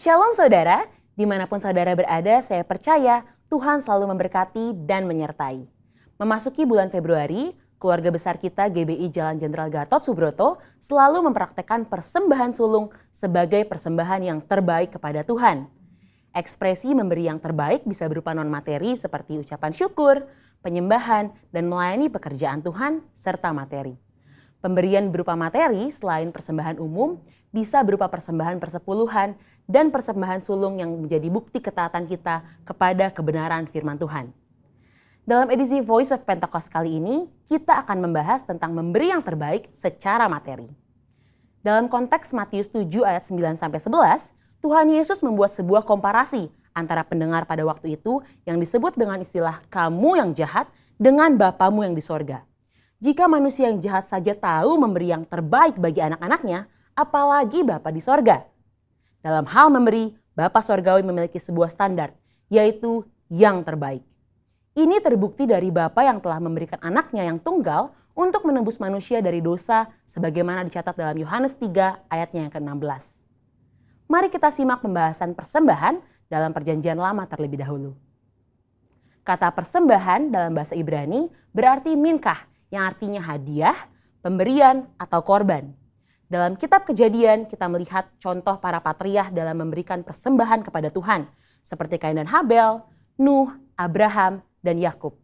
Shalom saudara, dimanapun saudara berada, saya percaya Tuhan selalu memberkati dan menyertai. Memasuki bulan Februari, keluarga besar kita GBI Jalan Jenderal Gatot Subroto selalu mempraktekkan persembahan sulung sebagai persembahan yang terbaik kepada Tuhan. Ekspresi memberi yang terbaik bisa berupa non-materi seperti ucapan syukur, penyembahan, dan melayani pekerjaan Tuhan, serta materi. Pemberian berupa materi selain persembahan umum bisa berupa persembahan persepuluhan dan persembahan sulung yang menjadi bukti ketaatan kita kepada kebenaran firman Tuhan. Dalam edisi Voice of Pentecost kali ini, kita akan membahas tentang memberi yang terbaik secara materi. Dalam konteks Matius 7 ayat 9-11, Tuhan Yesus membuat sebuah komparasi antara pendengar pada waktu itu yang disebut dengan istilah kamu yang jahat dengan Bapamu yang di sorga. Jika manusia yang jahat saja tahu memberi yang terbaik bagi anak-anaknya, apalagi Bapa di sorga. Dalam hal memberi, Bapa Sorgawi memiliki sebuah standar, yaitu yang terbaik. Ini terbukti dari Bapa yang telah memberikan anaknya yang tunggal untuk menebus manusia dari dosa sebagaimana dicatat dalam Yohanes 3 ayatnya yang ke-16. Mari kita simak pembahasan persembahan dalam Perjanjian Lama terlebih dahulu. Kata persembahan dalam bahasa Ibrani berarti minkah, yang artinya hadiah, pemberian, atau korban. Dalam kitab Kejadian, kita melihat contoh para patriarh dalam memberikan persembahan kepada Tuhan, seperti Kain dan Habel, Nuh, Abraham, dan Yakub.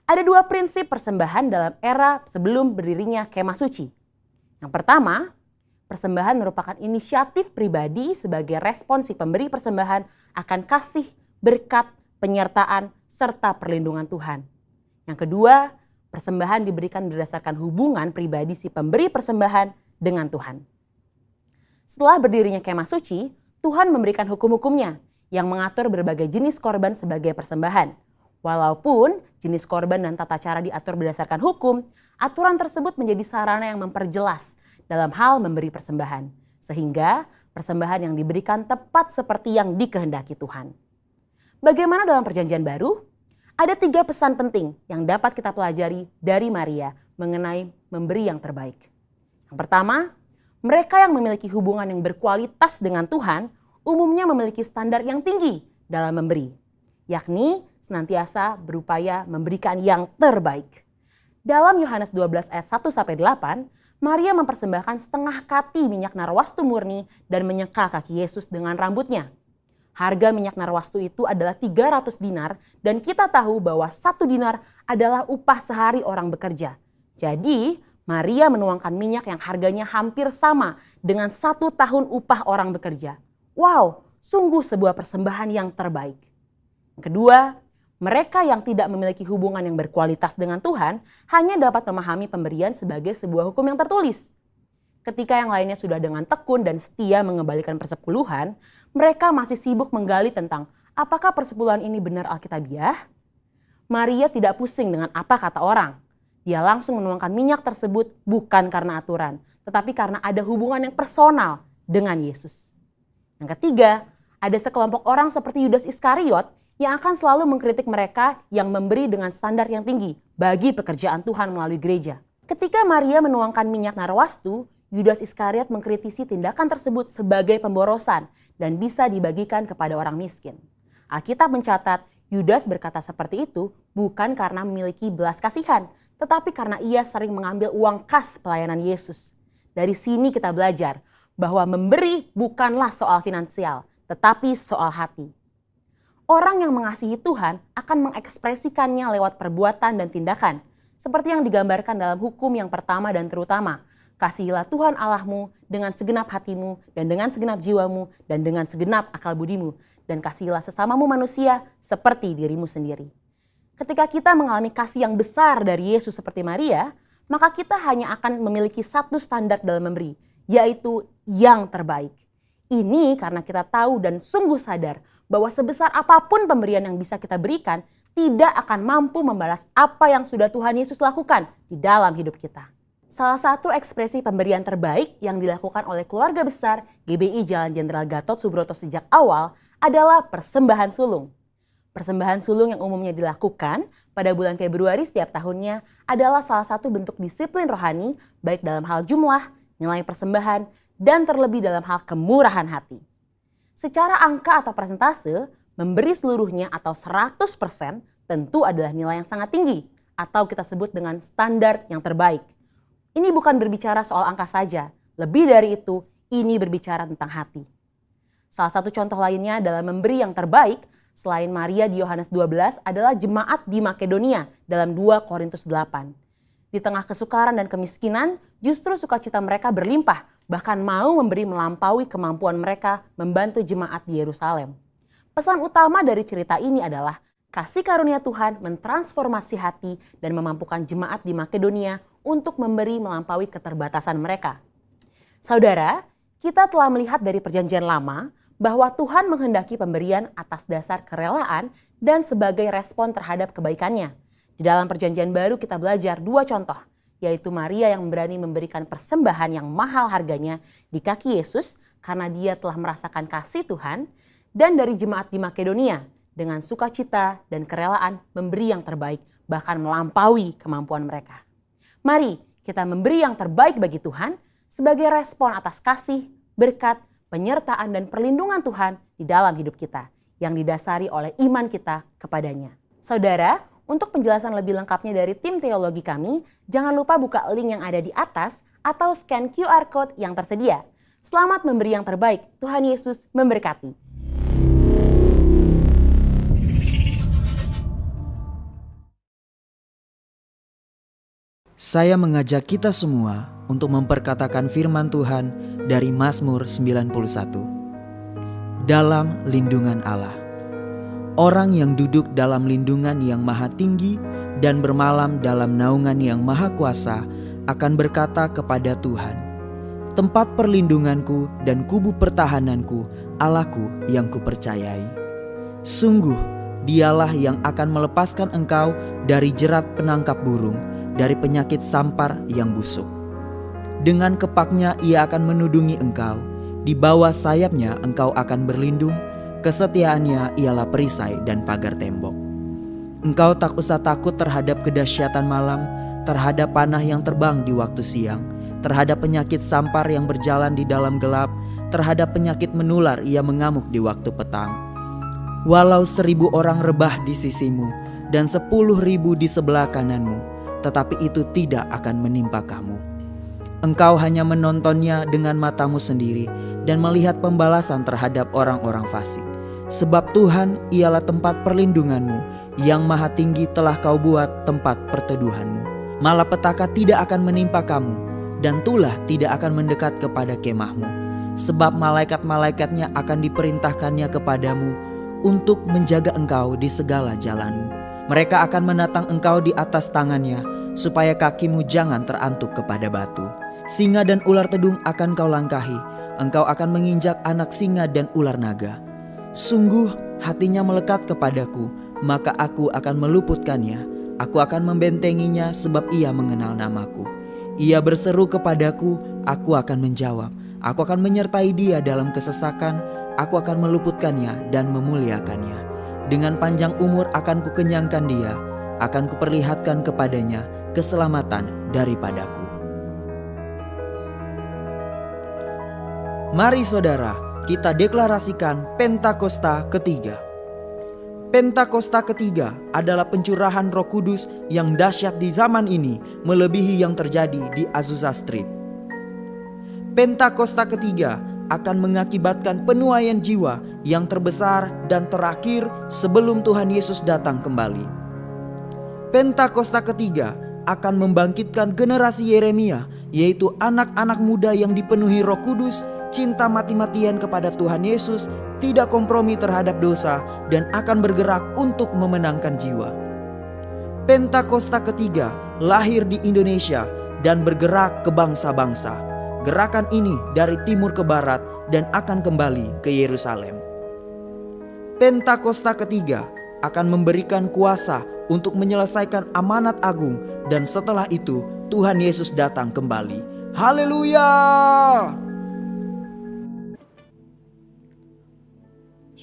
Ada dua prinsip persembahan dalam era sebelum berdirinya kemah suci. Yang pertama, persembahan merupakan inisiatif pribadi sebagai respon si pemberi persembahan akan kasih, berkat, penyertaan, serta perlindungan Tuhan. Yang kedua, persembahan diberikan berdasarkan hubungan pribadi si pemberi persembahan dengan Tuhan. Setelah berdirinya kemah suci, Tuhan memberikan hukum-hukumnya yang mengatur berbagai jenis korban sebagai persembahan. Walaupun jenis korban dan tata cara diatur berdasarkan hukum, aturan tersebut menjadi sarana yang memperjelas dalam hal memberi persembahan. Sehingga persembahan yang diberikan tepat seperti yang dikehendaki Tuhan. Bagaimana dalam Perjanjian Baru? Ada 3 pesan penting yang dapat kita pelajari dari Maria mengenai memberi yang terbaik. Yang pertama, mereka yang memiliki hubungan yang berkualitas dengan Tuhan umumnya memiliki standar yang tinggi dalam memberi, yakni senantiasa berupaya memberikan yang terbaik. Dalam Yohanes 12 ayat 1-8, Maria mempersembahkan setengah kati minyak narwastu murni dan menyeka kaki Yesus dengan rambutnya. Harga minyak narwastu itu adalah 300 dinar dan kita tahu bahwa 1 dinar adalah upah sehari orang bekerja. Jadi, Maria menuangkan minyak yang harganya hampir sama dengan 1 tahun upah orang bekerja. Wow, sungguh sebuah persembahan yang terbaik. Kedua, mereka yang tidak memiliki hubungan yang berkualitas dengan Tuhan hanya dapat memahami pemberian sebagai sebuah hukum yang tertulis. Ketika yang lainnya sudah dengan tekun dan setia mengembalikan persepuluhan, mereka masih sibuk menggali tentang apakah persepuluhan ini benar alkitabiah. Maria tidak pusing dengan apa kata orang. Dia langsung menuangkan minyak tersebut bukan karena aturan, tetapi karena ada hubungan yang personal dengan Yesus. Yang ketiga, ada sekelompok orang seperti Yudas Iskariot yang akan selalu mengkritik mereka yang memberi dengan standar yang tinggi bagi pekerjaan Tuhan melalui gereja. Ketika Maria menuangkan minyak narwastu, Yudas Iskariot mengkritisi tindakan tersebut sebagai pemborosan dan bisa dibagikan kepada orang miskin. Alkitab mencatat Yudas berkata seperti itu bukan karena memiliki belas kasihan, tetapi karena ia sering mengambil uang kas pelayanan Yesus. Dari sini kita belajar bahwa memberi bukanlah soal finansial, tetapi soal hati. Orang yang mengasihi Tuhan akan mengekspresikannya lewat perbuatan dan tindakan, seperti yang digambarkan dalam hukum yang pertama dan terutama. Kasihilah Tuhan Allahmu dengan segenap hatimu dan dengan segenap jiwamu dan dengan segenap akal budimu, dan kasihilah sesamamu manusia seperti dirimu sendiri. Ketika kita mengalami kasih yang besar dari Yesus seperti Maria, maka kita hanya akan memiliki satu standar dalam memberi, yaitu yang terbaik. Ini karena kita tahu dan sungguh sadar bahwa sebesar apapun pemberian yang bisa kita berikan, tidak akan mampu membalas apa yang sudah Tuhan Yesus lakukan di dalam hidup kita. Salah satu ekspresi pemberian terbaik yang dilakukan oleh keluarga besar GBI Jalan Jenderal Gatot Subroto sejak awal adalah persembahan sulung. Persembahan sulung yang umumnya dilakukan pada bulan Februari setiap tahunnya adalah salah satu bentuk disiplin rohani baik dalam hal jumlah, nilai persembahan, dan terlebih dalam hal kemurahan hati. Secara angka atau persentase, memberi seluruhnya atau 100% tentu adalah nilai yang sangat tinggi atau kita sebut dengan standar yang terbaik. Ini bukan berbicara soal angka saja, lebih dari itu, ini berbicara tentang hati. Salah satu contoh lainnya dalam memberi yang terbaik selain Maria di Yohanes 12 adalah jemaat di Makedonia dalam 2 Korintus 8. Di tengah kesukaran dan kemiskinan, justru sukacita mereka berlimpah, bahkan mau memberi melampaui kemampuan mereka membantu jemaat di Yerusalem. Pesan utama dari cerita ini adalah kasih karunia Tuhan mentransformasi hati dan memampukan jemaat di Makedonia untuk memberi melampaui keterbatasan mereka. Saudara, kita telah melihat dari Perjanjian Lama bahwa Tuhan menghendaki pemberian atas dasar kerelaan dan sebagai respon terhadap kebaikannya. Di dalam Perjanjian Baru kita belajar 2 contoh, yaitu Maria yang berani memberikan persembahan yang mahal harganya di kaki Yesus karena dia telah merasakan kasih Tuhan, dan dari jemaat di Makedonia dengan sukacita dan kerelaan memberi yang terbaik, bahkan melampaui kemampuan mereka. Mari kita memberi yang terbaik bagi Tuhan sebagai respon atas kasih, berkat, penyertaan dan perlindungan Tuhan di dalam hidup kita yang didasari oleh iman kita kepadanya. Saudara, untuk penjelasan lebih lengkapnya dari tim teologi kami, jangan lupa buka link yang ada di atas atau scan QR Code yang tersedia. Selamat memberi yang terbaik, Tuhan Yesus memberkati. Saya mengajak kita semua untuk memperkatakan firman Tuhan dari Mazmur 91. Dalam lindungan Allah. Orang yang duduk dalam lindungan yang maha tinggi dan bermalam dalam naungan yang maha kuasa akan berkata kepada Tuhan, tempat perlindunganku dan kubu pertahananku, Allahku yang kupercayai. Sungguh, dialah yang akan melepaskan engkau dari jerat penangkap burung, dari penyakit sampar yang busuk. Dengan kepaknya ia akan menudungi engkau, di bawah sayapnya engkau akan berlindung, kesetiaannya ialah perisai dan pagar tembok. Engkau tak usah takut terhadap kedahsyatan malam, terhadap panah yang terbang di waktu siang, terhadap penyakit sampar yang berjalan di dalam gelap, terhadap penyakit menular ia mengamuk di waktu petang. Walau 1.000 orang rebah di sisimu dan 10.000 di sebelah kananmu, tetapi itu tidak akan menimpa kamu. Engkau hanya menontonnya dengan matamu sendiri dan melihat pembalasan terhadap orang-orang fasik. Sebab Tuhan ialah tempat perlindunganmu, yang maha tinggi telah kau buat tempat perteduhanmu. Malapetaka tidak akan menimpa kamu, dan tulah tidak akan mendekat kepada kemahmu. Sebab malaikat-malaikatnya akan diperintahkannya kepadamu untuk menjaga engkau di segala jalanmu. Mereka akan menatang engkau di atas tangannya, supaya kakimu jangan terantuk kepada batu. Singa dan ular tedung akan kau langkahi, engkau akan menginjak anak singa dan ular naga. Sungguh hatinya melekat kepadaku, maka aku akan meluputkannya. Aku akan membentenginya sebab ia mengenal namaku. Ia berseru kepadaku, aku akan menjawab. Aku akan menyertai dia dalam kesesakan, aku akan meluputkannya dan memuliakannya. Dengan panjang umur akan kukenyangkan dia, akan kuperlihatkan kepadanya keselamatan daripadaku. Mari saudara, kita deklarasikan Pentakosta ketiga. Pentakosta ketiga adalah pencurahan Roh Kudus yang dahsyat di zaman ini, melebihi yang terjadi di Azusa Street. Pentakosta ketiga akan mengakibatkan penuaian jiwa yang terbesar dan terakhir sebelum Tuhan Yesus datang kembali. Pentakosta ketiga akan membangkitkan generasi Yeremia, yaitu anak-anak muda yang dipenuhi Roh Kudus, cinta mati-matian kepada Tuhan Yesus, tidak kompromi terhadap dosa, dan akan bergerak untuk memenangkan jiwa. Pentakosta ketiga lahir di Indonesia dan bergerak ke bangsa-bangsa. Gerakan ini dari timur ke barat dan akan kembali ke Yerusalem. Pentakosta ketiga akan memberikan kuasa untuk menyelesaikan amanat agung, dan setelah itu Tuhan Yesus datang kembali. Haleluya!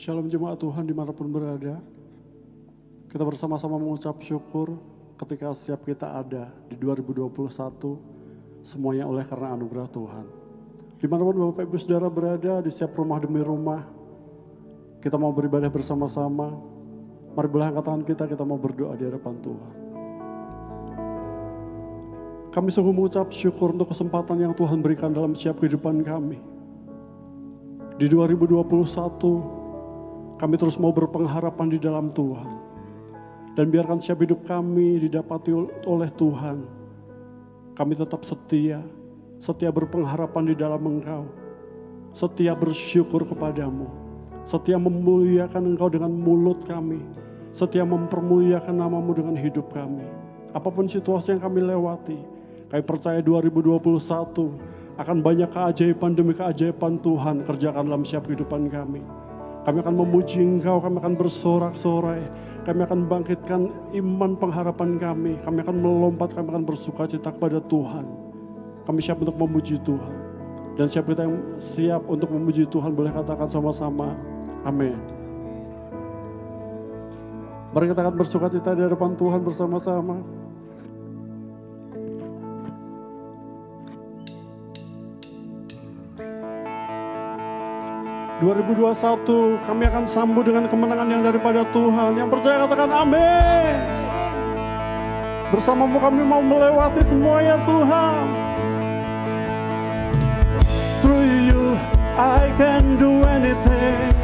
Shalom jemaat Tuhan dimanapun berada. Kita bersama-sama mengucap syukur ketika setiap kita ada di 2021. Semuanya oleh karena anugerah Tuhan. Dimanapun Bapak Ibu Saudara berada, di setiap rumah demi rumah, Kita mau beribadah bersama-sama. Mari boleh angkat tangan kita mau berdoa di hadapan Tuhan. Kami sungguh mengucap syukur untuk kesempatan yang Tuhan berikan dalam setiap kehidupan kami. Di 2021, kami terus mau berpengharapan di dalam Tuhan. Dan biarkan setiap hidup kami didapati oleh Tuhan. Kami tetap setia berpengharapan di dalam Engkau. Setia bersyukur kepadamu. Setia memuliakan Engkau dengan mulut kami. Setia mempermuliakan namamu dengan hidup kami. Apapun situasi yang kami lewati, kami percaya 2021 akan banyak keajaiban demi keajaiban Tuhan kerjakan dalam setiap kehidupan kami. Kami akan memuji Engkau, kami akan bersorak-sorai, kami akan bangkitkan iman pengharapan kami akan melompat, kami akan bersukacita kepada Tuhan. Kami siap untuk memuji Tuhan. Dan siap kita yang siap untuk memuji Tuhan boleh katakan sama-sama, amin. Mari kita akan bersukacita di hadapan Tuhan bersama-sama. ...2021 kami akan sambut dengan kemenangan yang daripada Tuhan. Yang percaya katakan amin. Bersamamu kami mau melewati semuanya Tuhan. Through you I can do anything.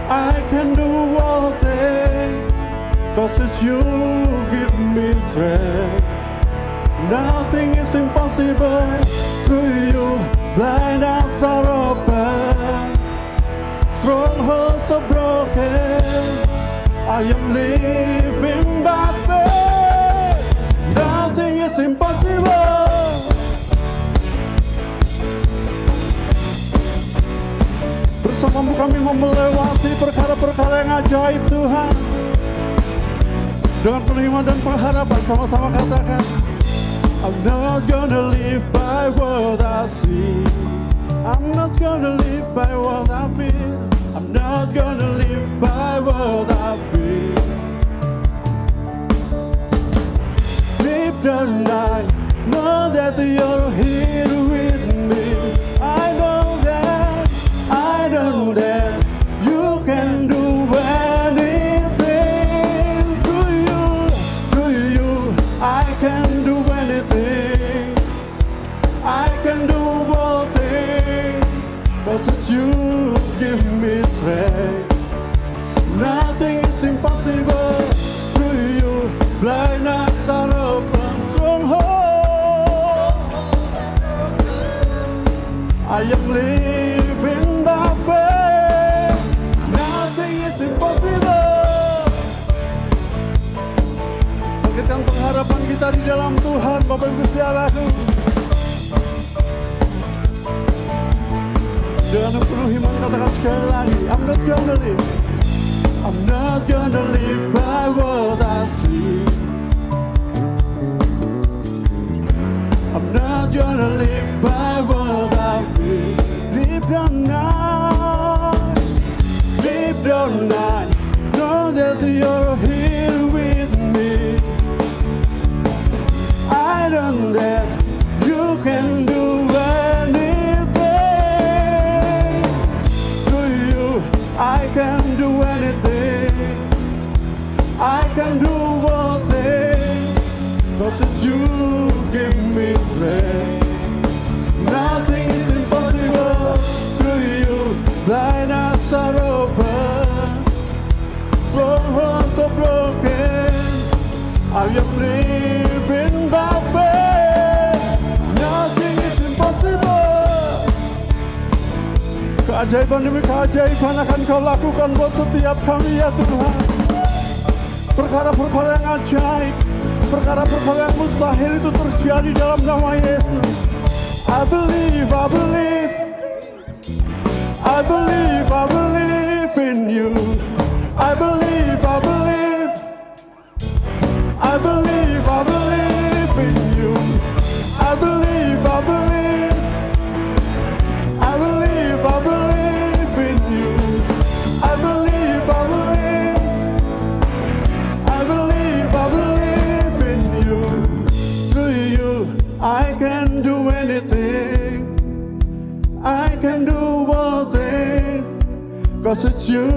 I can do all things. 'Cause it's you give me strength. Nothing is impossible. Through you blind eyes are open. Strongholds are broken. I am living by faith. Nothing is impossible. Bersamamu kami mau melewati perkara-perkara yang ajaib Tuhan. Dengan penuh iman dan pengharapan sama-sama katakan, I'm not gonna live by what I see. I'm not gonna live by what I feel. I'm not gonna live by what I feel. Deep down I know that you're here with me. I know that you can do anything. Through you, I can do anything. I can do all things. 'Cause it's you give me strength. Nothing is impossible. Through you, blind eyes are open. Stronghold, I am living by faith. Nothing is impossible. Bangkitkan pengharapan kita di dalam Tuhan, Bapak Ibu saudaraku. Dengan penuh iman katakan sekali lagi, I'm not gonna live by what I see. I'm not gonna live by what I feel. Deep down I know that you're here with me. I know that you can do anything. Through you, I can do anything. I can do all things. 'Cause it's you give me strength. Nothing is impossible. Through you, blind eyes are open. Strongholds are broken. I am living by faith. Nothing is impossible. Keajaiban demi keajaiban akan Kau lakukan buat setiap kami ya Tuhan. Perkara-perkara yang ajaib, perkara-perkara yang mustahil itu terjadi dalam nama Yesus. I believe in you. I believe in you. I believe in you. I believe in you. Through you, I can do anything. I can do all things. 'cause it's you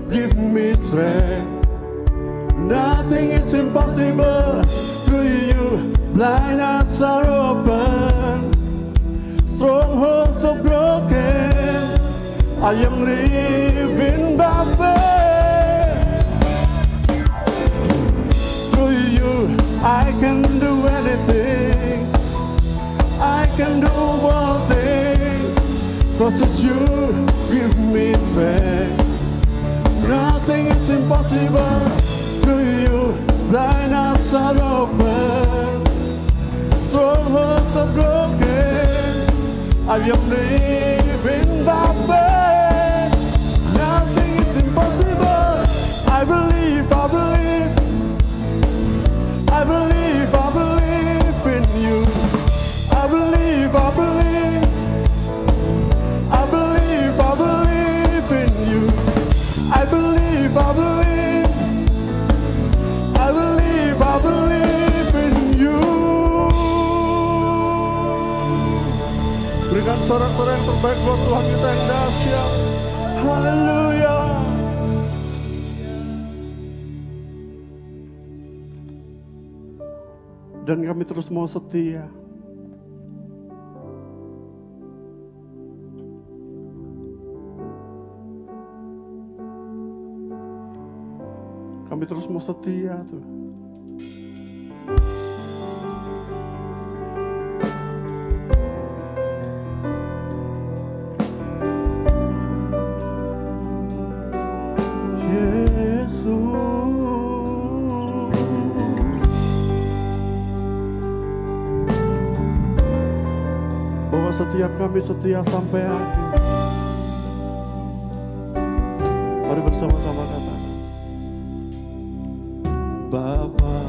give me strength. Nothing is impossible through you. Blind eyes are open, strongholds are broken. I am living by faith. Through you I can do anything, I can do all things, 'cause it's you give me strength. Nothing is impossible through you. Blind eyes are open, strongholds are broken. I am living by faith. Nothing is impossible. I believe, I believe, I believe, I believe in you. I believe, I believe, I believe, I believe in you. I believe, I believe, I believe, I believe in you. Berikan sorak-sorak yang terbaik buat Tuhan kita yang dahsyat. Haleluya. Dan kami terus mau setia. Kami terus mau setia tuh. Bahwa setiap kami setia sampai akhir. Mari bersama-sama katakan, Bapa,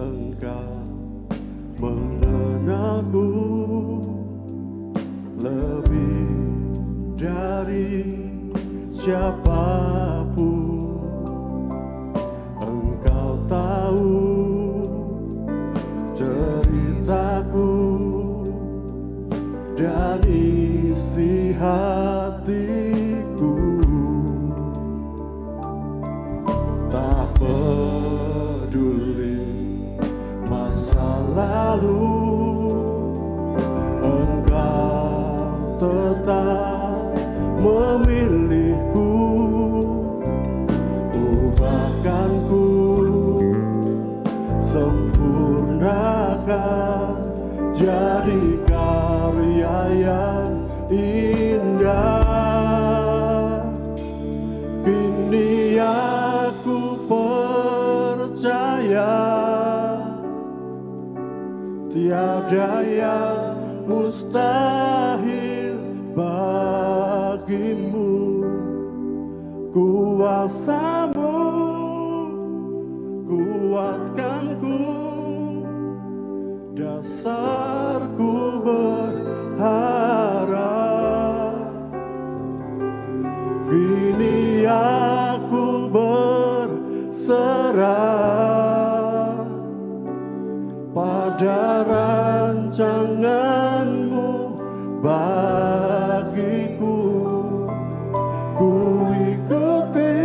Engkau mengenalku lebih dari siapapun. Engkau tahu ceritaku dan isi hatiku. Tak peduli masa lalu, Engkau tetap memilihku. Ubahkanku, sempurnakan, jadi karya yang indah. Kini aku percaya tiada yang mustahil bagimu. Kuasamu kuatkanku, dasarku berharap. Kini aku berserah pada rancanganmu bagiku. Ku ikuti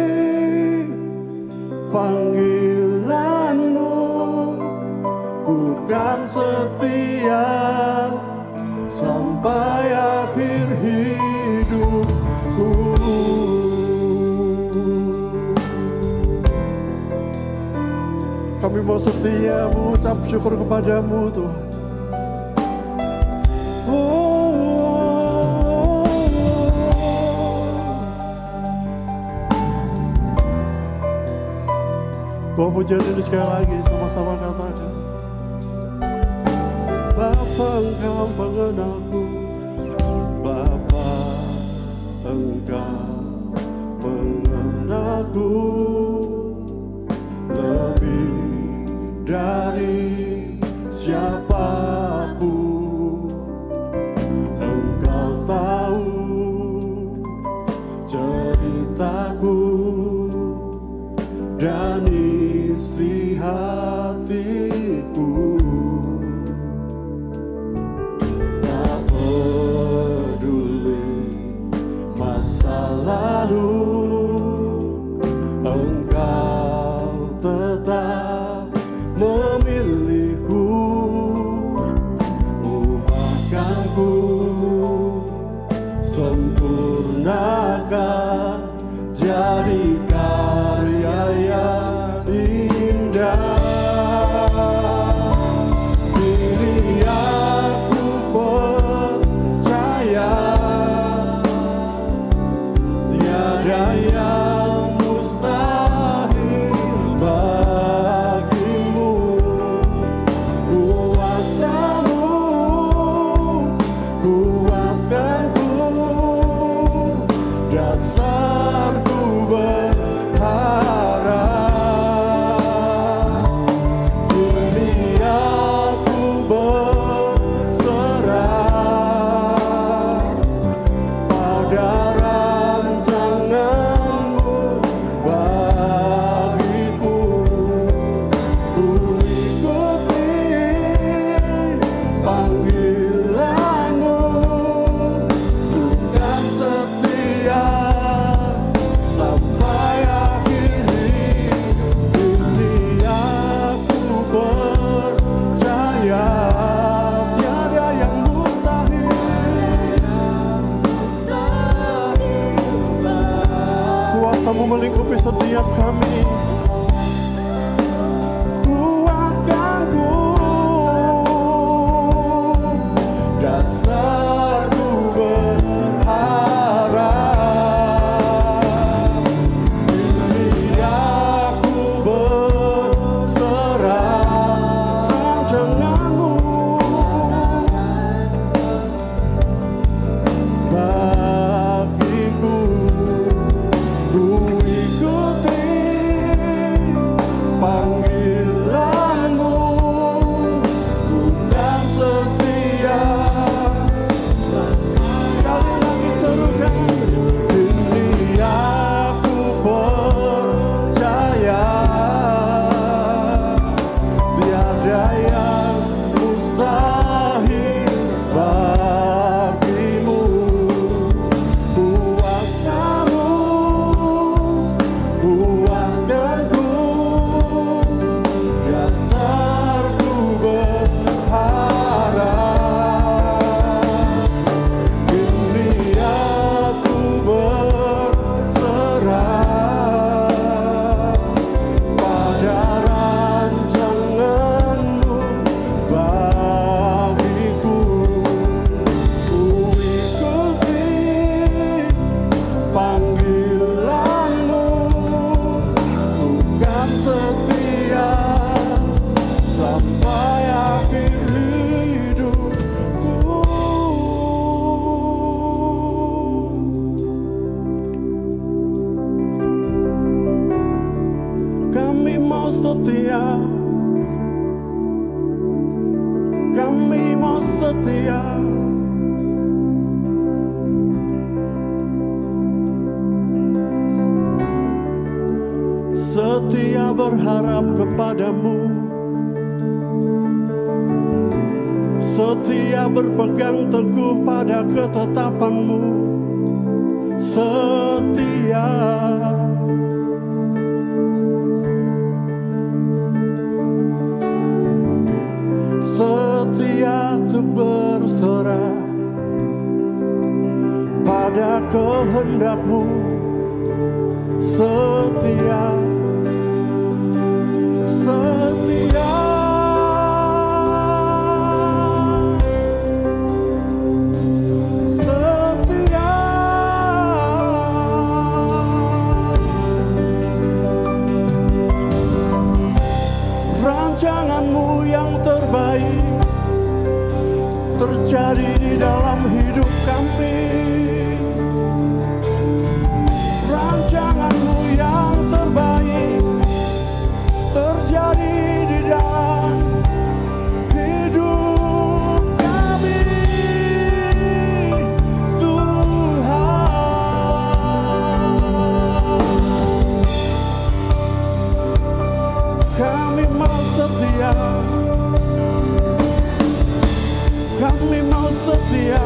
panggilanmu, ku kan setia sampai akhir hidupku. Kami mau setia mengucap syukur kepadamu Tuhan. Bawa pujian ini sekali lagi, sama-sama katakan, Bapa, Engkau mengenalku. Bapa, Engkau mengenalku lebih dari siapapun. Engkau tahu ceritaku dan isi hatiku. Tak sempurnakan jadi karya yang indah. Ini aku percaya, tiada yang mustahil bagimu. Kuasamu kuatkanku, dasarku berharap. Kini aku berserah pada rancanganmu bagiku. Ku ikuti panggilanmu, bukan setia sampai akhir hidup. Ini aku percaya, tiada yang mustahil. Kuasamu melingkupi setiap kami. Kuatkanku, dasarku berharap. Ini aku berserah rancanganmu bagiku. Ku ikuti panggilanmu, bukan setia. Sekali lagi serukan, ini aku percaya, tiada yang mustahil bagimu. Kuasamu kuatkanku, dasarku berharap. Kini aku berserah pada rancanganmu bagiku. Ku ikuti panggilanmu, bukan setia sampai akhir hidupku. Kami mau setia, kami mau setia. Setia berharap kepadamu, setia berpegang teguh pada ketetapanmu. Setia, setia untuk berserah pada kehendakmu. Setia, setia, setia. Rancanganmu yang terbaik terjadi di dalam hidup kami. Rancanganmu yang terbaik terjadi di dalam hidup kami, Tuhan. Kami mau setia, kami mau setia.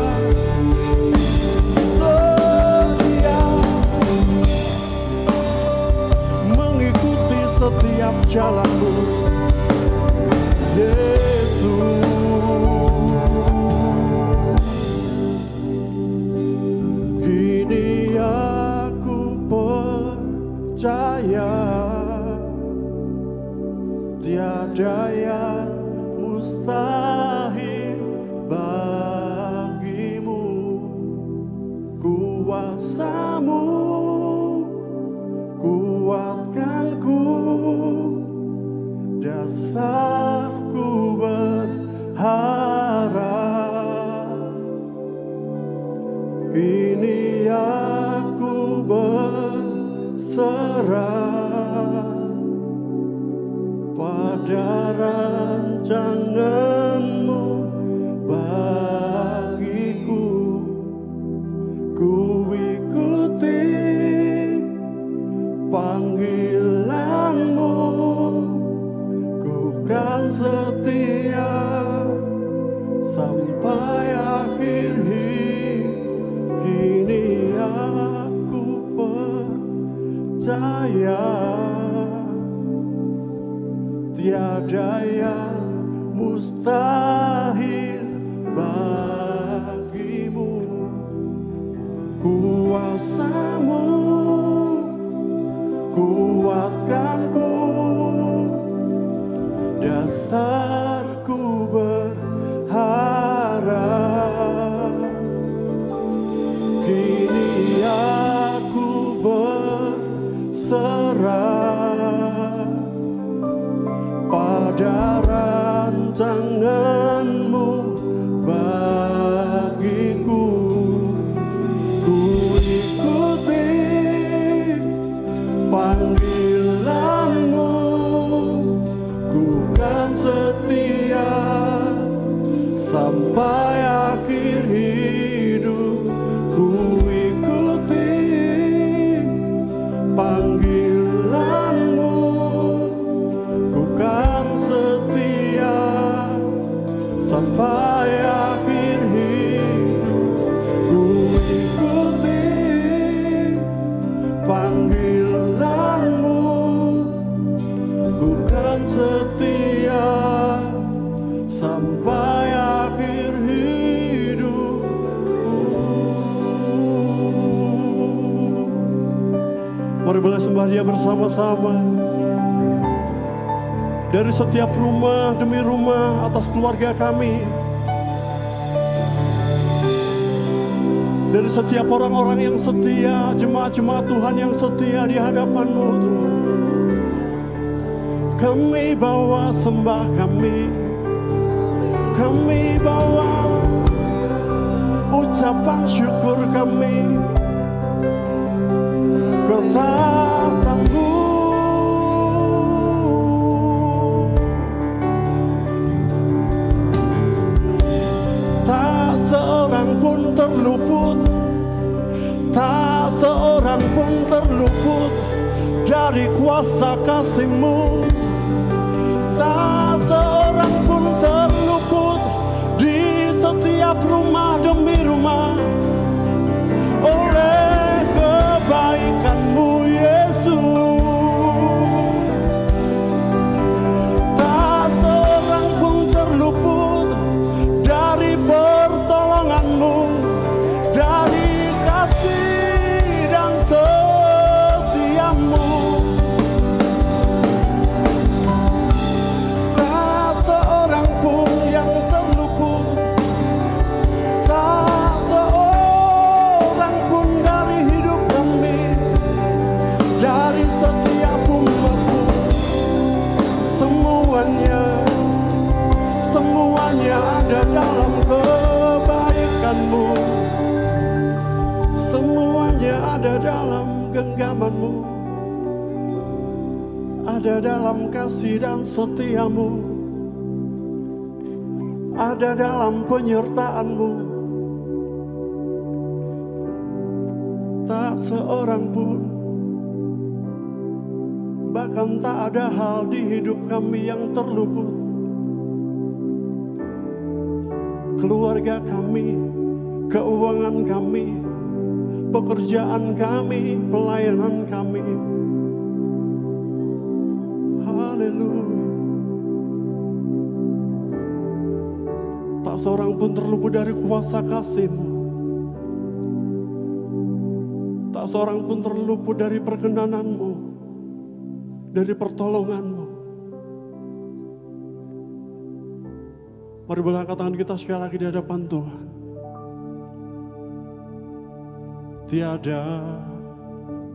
percaya tiada yang mustahil bagimu. Kuasa-Mu kuatkanku, dasarku berharap. Kini aku berserah pada rancangan-Mu bagiku. Ku ikuti panggilan-Mu, ku kan setia sampai akhir hidup. Kini aku percaya tiada yang mustahil bagimu. Kuasa-Mu kuatkanku, dasarku berharap. Kini aku berserah pada rancangan-Mu bagiku. Ku ikuti panggilan-Mu, ku kan setia sampai akhir hidup. Ku ikuti panggilan-Mu, ku kan setia sampai akhir hidup. Ku ikuti panggilan-Mu, ku kan setia sampai akhir hidupku. Mari boleh sembah Dia bersama-sama. Dari setiap rumah demi rumah atas keluarga kami, dari setiap orang-orang yang setia, jemaat-jemaat Tuhan yang setia di hadapan-Mu Tuhan. Kami bawa sembah kami bawa ucapan syukur kami ke tahta-Mu. Tak seorang pun terluput, tak seorang pun terluput dari kuasa kasih-Mu. Tak seorang pun terluput di setiap rumah demi rumah oleh kebaikan-Mu Yesus. Tak seorang pun terluput dari pertolongan-Mu, dari kasih dan setia-Mu. Tak seorang pun yang terluput, tak seorang pun dari hidup kami, dari setiap umat-Mu. Semuanya ada dalam kebaikan-Mu, semuanya ada dalam genggaman-Mu, ada dalam kasih dan setia-Mu, ada dalam penyertaan-Mu. Tak seorang pun, bahkan tak ada hal di hidup kami yang terluput. Keluarga kami, keuangan kami, pekerjaan kami, pelayanan kami. Haleluya. Tak seorang pun terluput dari kuasa kasih-Mu. Tak seorang pun terluput dari perkenanan-Mu. dari pertolongan-Mu. Mari boleh angkat tangan kita sekali lagi di hadapan Tuhan. Tiada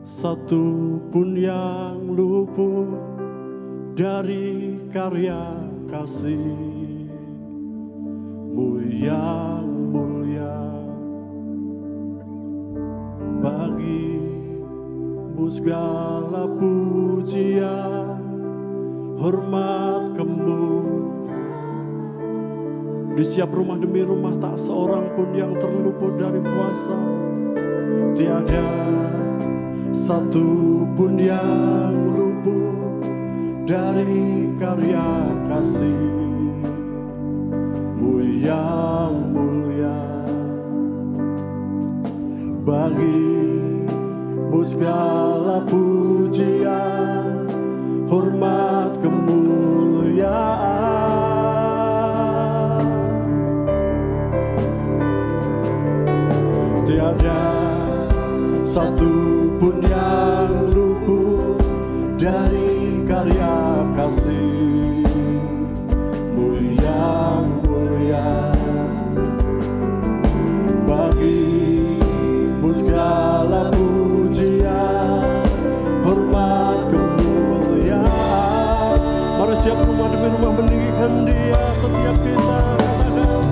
satu pun yang luput dari karya kasih-Mu yang mulia. Bagi-Mu segala pujian, hormat, kemuliaan. Di setiap rumah demi rumah tak seorang pun yang terluput dari kuasa. Tiada satu pun yang luput dari karya kasih-Mu yang mulia. Bagi-Mu segala pujian, hormat, kemuliaan. Tiada satu pun yang luput dari karya kasih-Mu yang mulia. Bagi-Mu segala pujian, hormat, kemuliaan. Mari siap rumah demi rumah meninggikan Dia. Setiap kita katakan,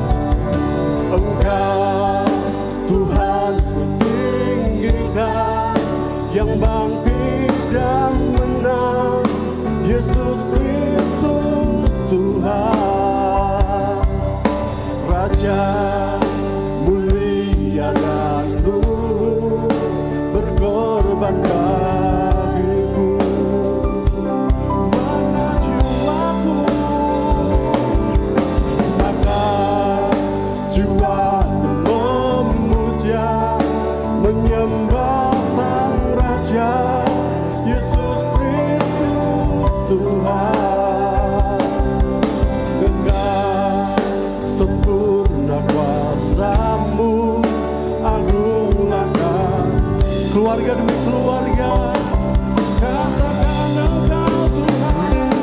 Engkau Tuhan ku tinggikan, yang bangkit dan menang, Yesus Kristus Tuhan, Raja mulia dan luhur, berkorban bagiku. Mana jiwaku, maka jiwaku memuja, menyembah Sang Raja, Yesus Kristus Tuhan. Kekal sempurna kuasa-Mu, agunglah Kau. Keluarga demi keluarga, katakan Engkau Tuhan.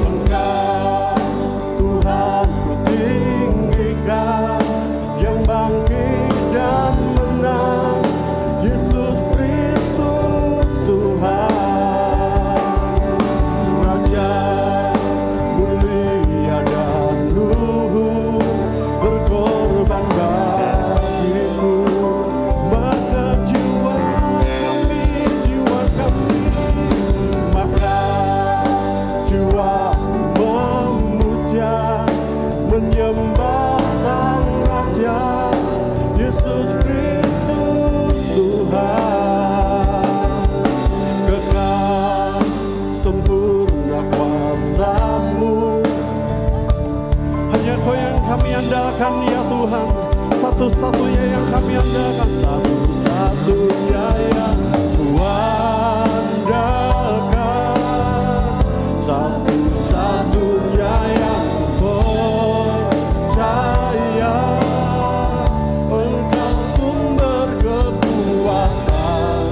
Engkau Tuhan ku tinggikan, yang bangkit dan menang, Yesus Kristus Tuhan, Raja mulia dan luhur, berkorban bagiku. Maka jiwa kami, maka jiwa memuja, menyembah Sang Raja, Yesus Kristus Tuhan. Kekal sempurna kuasa-Mu, hanya Kau yang kami andalkan ya Tuhan. Satu-satunya yang kami andalkan, satu-satunya yang ku andalkan, satu-satunya yang ku percaya. Engkau sumber kekuatan,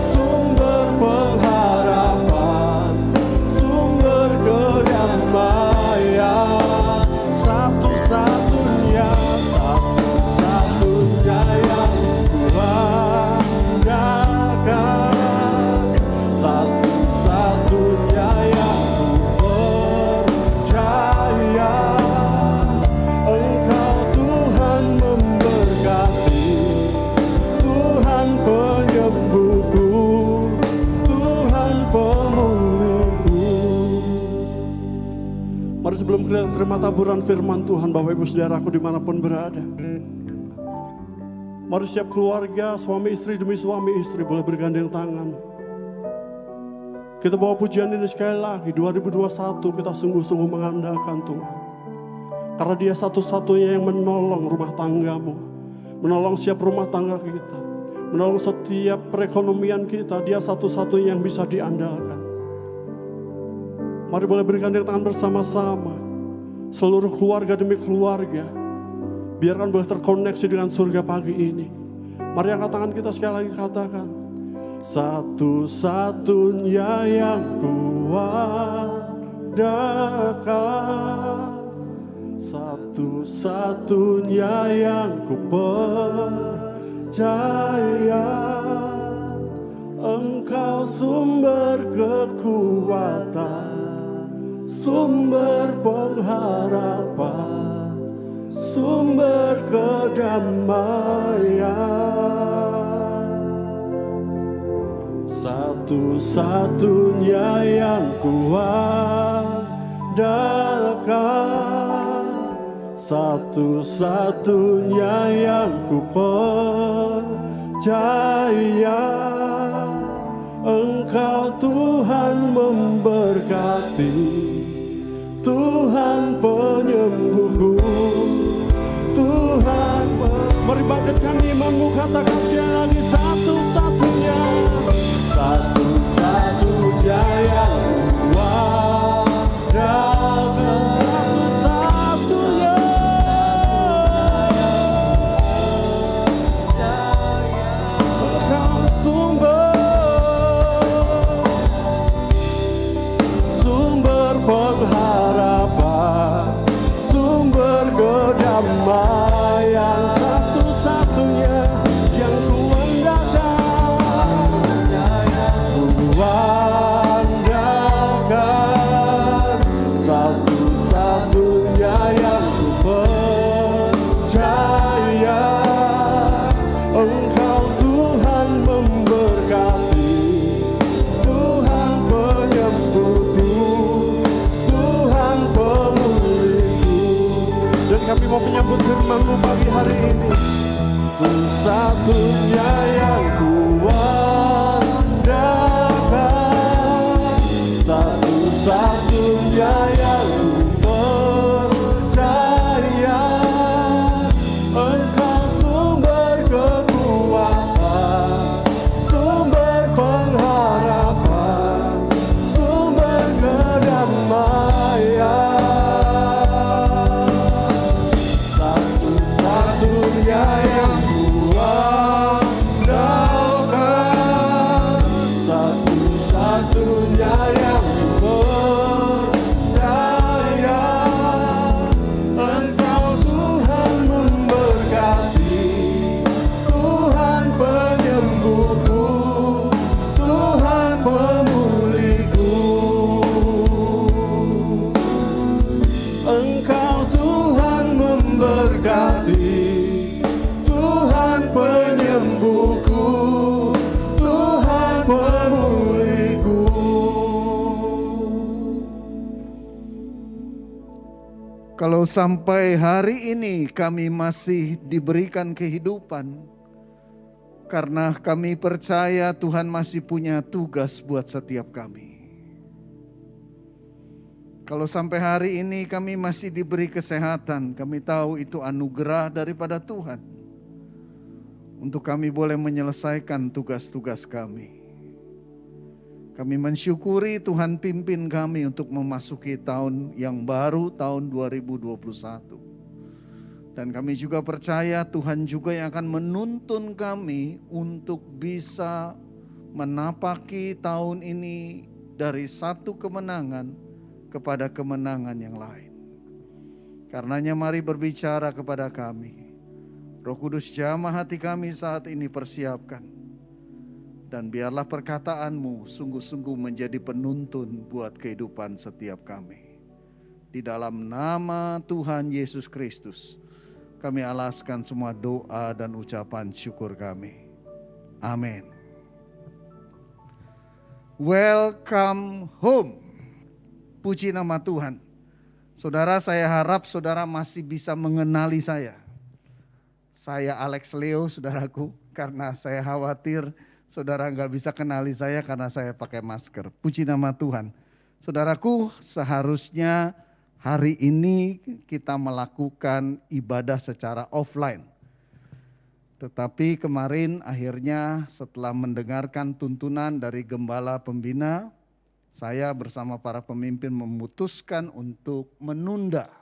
sumber pengharapan, sumber kedamaian. Satu-satunya yang ku andalkan, satu-satunya yang ku percaya. Engkau Tuhan memberkati, Tuhan penyembuhku, Tuhan pemulihku. Mari sebelum kita terima taburan firman Tuhan, Bapak Ibu Saudaraku dimanapun berada, mari siap keluarga, suami istri demi suami istri boleh bergandeng tangan. Kita bawa pujian ini sekali lagi. 2021 kita sungguh-sungguh mengandalkan Tuhan, karena Dia satu-satunya yang menolong rumah tanggamu, menolong setiap rumah tangga kita, menolong setiap perekonomian kita. Dia satu-satunya yang bisa diandalkan. Mari boleh bergandeng tangan bersama-sama, seluruh keluarga demi keluarga, biarkan boleh terkoneksi dengan surga pagi ini. Mari angkat tangan kita sekali lagi, katakan, satu-satunya yang kuandalkan, satu-satunya yang kupercaya. Engkau sumber kekuatan, sumber pengharapan, sumber kedamaian. Satu-satunya yang kuandalkan, satu-satunya yang kupercaya. Engkau Tuhan memberkati, Tuhan penyembuhku, Tuhan. Mari bangkitkan imanmu, katakan sekali lagi, satu-satunya, satu-satunya yang kuandalkan, satu-satunya. Engkau sumber pengharapan, sumber kedamaian, satu-satunya yang kuandalkan, satu-satunya yang kupercaya. Engkau Tuhan memberkati, Tuhan penyembuhku, Tuhan pemulihku. Dan kami mau menyambut firman-Mu pagi hari ini. Satu-satunya yang kuandalkan, satu-satunya yang kupercaya. Engkau sumber kekuatan, sumber pengharapan, sumber kedamaian. Satu-satunya yang kuandalkan, satu-satunya yang kupercaya. Engkau Tuhan memberkati, Tuhan penyembuhku, Tuhan pemulihku. Engkau Tuhan memberkati, Tuhan penyembuhku, Tuhan pemulihku. Kalau sampai hari ini kami masih diberikan kehidupan, karena kami percaya Tuhan masih punya tugas buat setiap kami. Kalau sampai hari ini kami masih diberi kesehatan, kami tahu itu anugerah daripada Tuhan untuk kami boleh menyelesaikan tugas-tugas kami. Kami mensyukuri Tuhan pimpin kami untuk memasuki tahun yang baru, tahun 2021. Dan kami juga percaya Tuhan juga yang akan menuntun kami untuk bisa menapaki tahun ini dari satu kemenangan kepada kemenangan yang lain. Karenanya mari berbicara kepada kami. Roh Kudus jamah hati kami saat ini, persiapkan. Dan biarlah perkataanmu sungguh-sungguh menjadi penuntun buat kehidupan setiap kami. Di dalam nama Tuhan Yesus Kristus, kami alaskan semua doa dan ucapan syukur kami. Amin. Welcome home. Puji nama Tuhan. Saudara, saya harap saudara masih bisa mengenali saya. Saya Alex Leo, saudaraku, karena saya khawatir saudara nggak bisa kenali saya karena saya pakai masker. Puji nama Tuhan. Saudaraku, seharusnya hari ini kita melakukan ibadah secara offline. Tetapi kemarin akhirnya setelah mendengarkan tuntunan dari Gembala Pembina, saya bersama para pemimpin memutuskan untuk menunda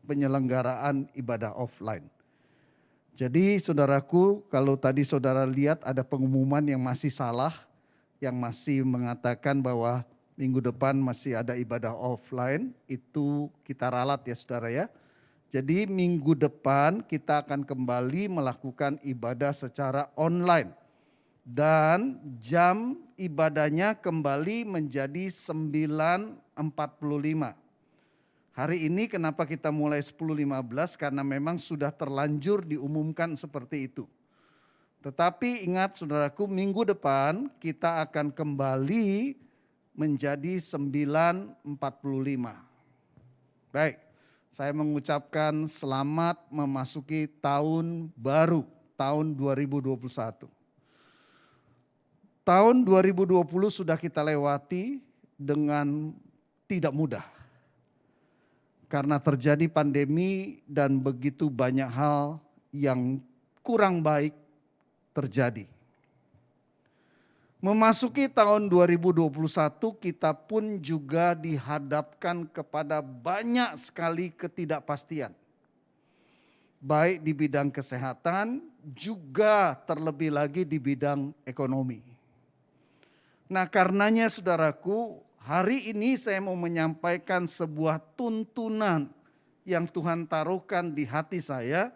penyelenggaraan ibadah offline. Jadi saudaraku, kalau tadi saudara lihat ada pengumuman yang masih salah, yang masih mengatakan bahwa minggu depan masih ada ibadah offline, itu kita ralat ya saudara ya. Jadi minggu depan kita akan kembali melakukan ibadah secara online. Dan jam ibadahnya kembali menjadi 9.45. Hari ini kenapa kita mulai 10.15? Karena memang sudah terlanjur diumumkan seperti itu. Tetapi ingat saudaraku, minggu depan kita akan kembali menjadi 9.45. Baik, saya mengucapkan selamat memasuki tahun baru, tahun 2021. Tahun 2020 sudah kita lewati dengan tidak mudah. Karena terjadi pandemi dan begitu banyak hal yang kurang baik terjadi. Memasuki tahun 2021 kita pun juga dihadapkan kepada banyak sekali ketidakpastian. Baik di bidang kesehatan juga terlebih lagi di bidang ekonomi. Nah karenanya saudaraku, hari ini saya mau menyampaikan sebuah tuntunan yang Tuhan taruhkan di hati saya.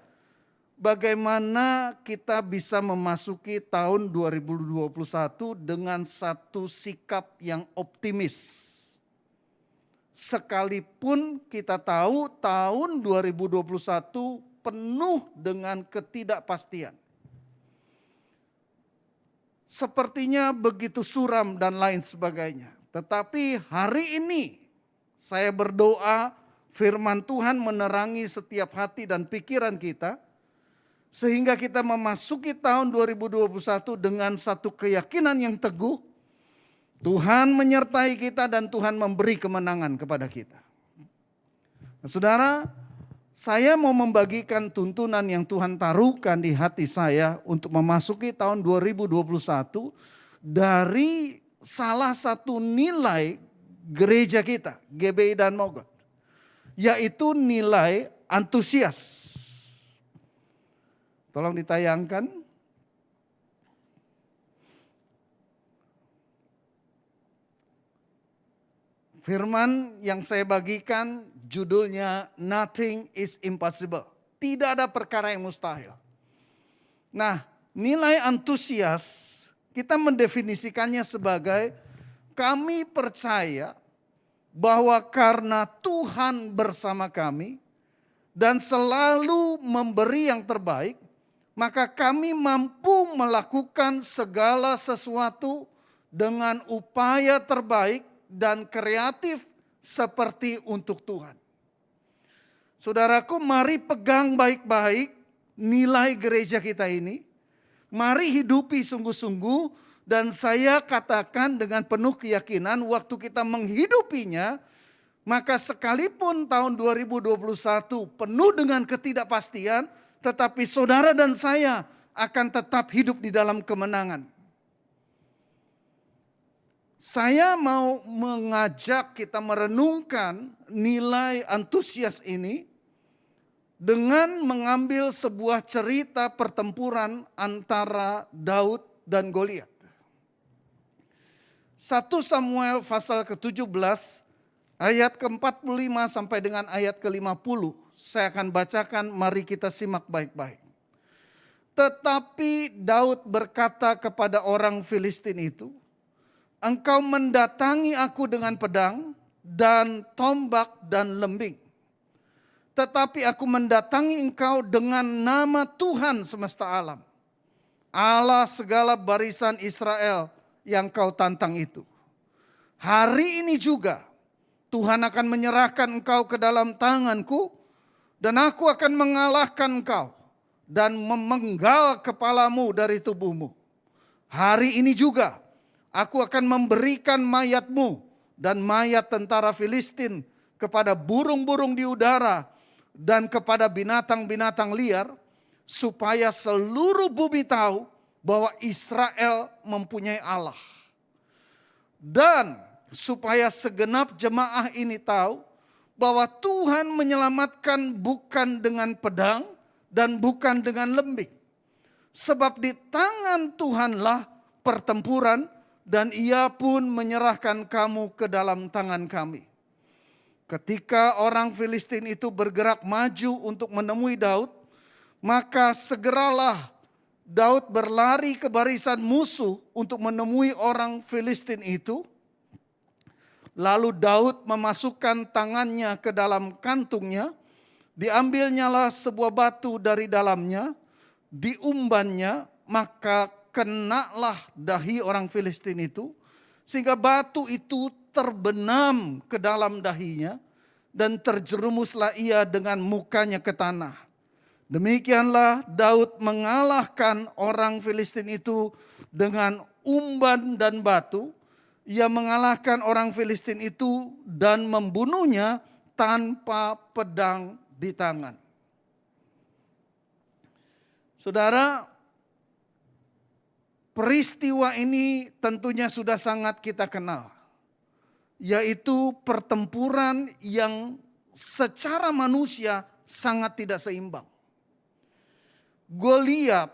Bagaimana kita bisa memasuki tahun 2021 dengan satu sikap yang optimis. Sekalipun kita tahu tahun 2021 penuh dengan ketidakpastian. Sepertinya begitu suram dan lain sebagainya. Tetapi hari ini saya berdoa firman Tuhan menerangi setiap hati dan pikiran kita. Sehingga kita memasuki tahun 2021 dengan satu keyakinan yang teguh. Tuhan menyertai kita dan Tuhan memberi kemenangan kepada kita. Nah, saudara, saya mau membagikan tuntunan yang Tuhan taruhkan di hati saya untuk memasuki tahun 2021 dari salah satu nilai gereja kita, GBI dan Mogot, yaitu nilai antusias. Tolong ditayangkan. Firman yang saya bagikan judulnya Nothing is Impossible. Tidak ada perkara yang mustahil. Nah, nilai antusias kita mendefinisikannya sebagai kami percaya bahwa karena Tuhan bersama kami dan selalu memberi yang terbaik, maka kami mampu melakukan segala sesuatu dengan upaya terbaik dan kreatif seperti untuk Tuhan. Saudaraku, mari pegang baik-baik nilai gereja kita ini. Mari hidupi sungguh-sungguh dan saya katakan dengan penuh keyakinan waktu kita menghidupinya, maka sekalipun tahun 2021 penuh dengan ketidakpastian, tetapi saudara dan saya akan tetap hidup di dalam kemenangan. Saya mau mengajak kita merenungkan nilai antusias ini dengan mengambil sebuah cerita pertempuran antara Daud dan Goliat. 1 Samuel pasal ke-17 ayat ke-45 sampai dengan ayat ke-50. Saya akan bacakan, mari kita simak baik-baik. Tetapi Daud berkata kepada orang Filistin itu, engkau mendatangi aku dengan pedang dan tombak dan lembing. Tetapi aku mendatangi engkau dengan nama Tuhan semesta alam, Allah segala barisan Israel yang kau tantang itu. Hari ini juga Tuhan akan menyerahkan engkau ke dalam tanganku, dan aku akan mengalahkan engkau dan memenggal kepalamu dari tubuhmu. Hari ini juga aku akan memberikan mayatmu dan mayat tentara Filistin kepada burung-burung di udara dan kepada binatang-binatang liar, supaya seluruh bumi tahu bahwa Israel mempunyai Allah. Dan supaya segenap jemaah ini tahu bahwa Tuhan menyelamatkan bukan dengan pedang dan bukan dengan lembing. Sebab di tangan Tuhanlah pertempuran dan ia pun menyerahkan kamu ke dalam tangan kami. Ketika orang Filistin itu bergerak maju untuk menemui Daud, maka segeralah Daud berlari ke barisan musuh untuk menemui orang Filistin itu. Lalu Daud memasukkan tangannya ke dalam kantungnya, diambilnyalah sebuah batu dari dalamnya, diumbannya, maka kenalah dahi orang Filistin itu, sehingga batu itu terbenam ke dalam dahinya, dan terjerumuslah ia dengan mukanya ke tanah. Demikianlah Daud mengalahkan orang Filistin itu dengan umban dan batu. Ia mengalahkan orang Filistin itu dan membunuhnya tanpa pedang di tangan. Saudara, peristiwa ini tentunya sudah sangat kita kenal, yaitu pertempuran yang secara manusia sangat tidak seimbang. Goliat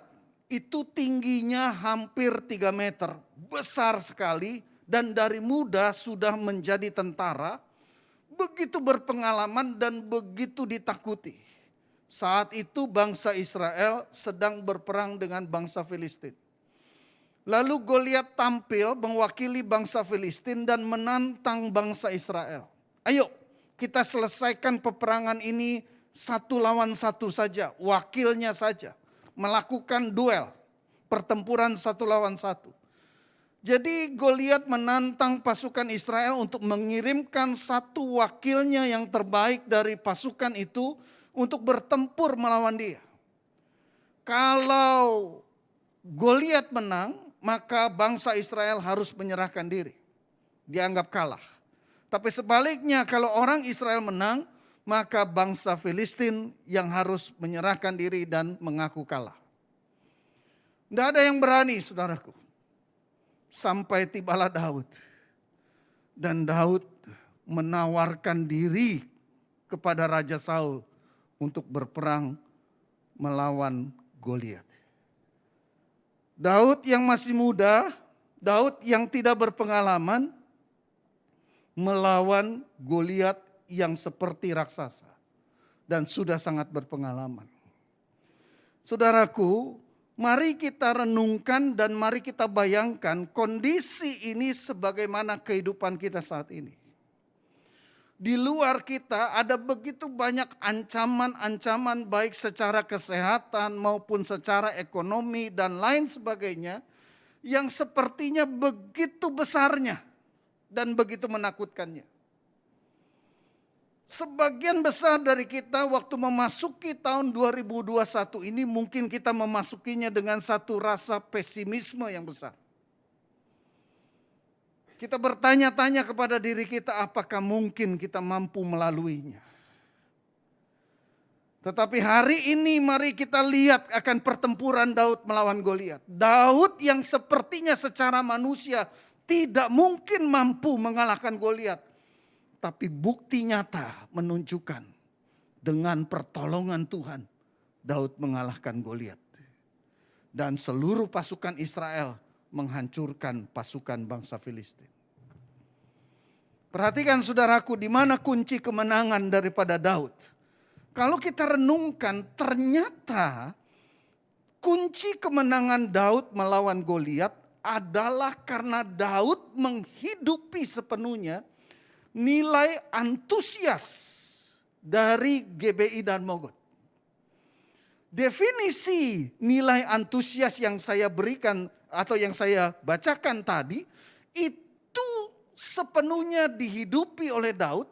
itu tingginya hampir 3 meter, besar sekali, dan dari muda sudah menjadi tentara, begitu berpengalaman dan begitu ditakuti. Saat itu bangsa Israel sedang berperang dengan bangsa Filistin. Lalu Goliat tampil mewakili bangsa Filistin dan menantang bangsa Israel. Ayo kita selesaikan peperangan ini 1 lawan 1 saja, wakilnya saja. Melakukan duel, pertempuran 1 lawan 1. Jadi Goliat menantang pasukan Israel untuk mengirimkan 1 wakilnya yang terbaik dari pasukan itu untuk bertempur melawan dia. Kalau Goliat menang, maka bangsa Israel harus menyerahkan diri. Dianggap kalah. Tapi sebaliknya kalau orang Israel menang, maka bangsa Filistin yang harus menyerahkan diri dan mengaku kalah. Tidak ada yang berani, saudaraku. Sampai tibalah Daud. Dan Daud menawarkan diri kepada Raja Saul untuk berperang melawan Goliat. Daud yang masih muda, Daud yang tidak berpengalaman, melawan Goliat yang seperti raksasa dan sudah sangat berpengalaman. Saudaraku, mari kita renungkan dan mari kita bayangkan kondisi ini sebagaimana kehidupan kita saat ini. Di luar kita ada begitu banyak ancaman-ancaman baik secara kesehatan maupun secara ekonomi dan lain sebagainya yang sepertinya begitu besarnya dan begitu menakutkannya. Sebagian besar dari kita waktu memasuki tahun 2021 ini mungkin kita memasukinya dengan satu rasa pesimisme yang besar. Kita bertanya-tanya kepada diri kita apakah mungkin kita mampu melaluinya. Tetapi hari ini mari kita lihat akan pertempuran Daud melawan Goliat. Daud yang sepertinya secara manusia tidak mungkin mampu mengalahkan Goliat. Tapi bukti nyata menunjukkan dengan pertolongan Tuhan Daud mengalahkan Goliat. Dan seluruh pasukan Israel menghancurkan pasukan bangsa Filistin. Perhatikan saudaraku di mana kunci kemenangan daripada Daud. Kalau kita renungkan ternyata kunci kemenangan Daud melawan Goliat adalah karena Daud menghidupi sepenuhnya nilai antusias dari GBI dan Mogot. Definisi nilai antusias yang saya berikan atau yang saya bacakan tadi itu sepenuhnya dihidupi oleh Daud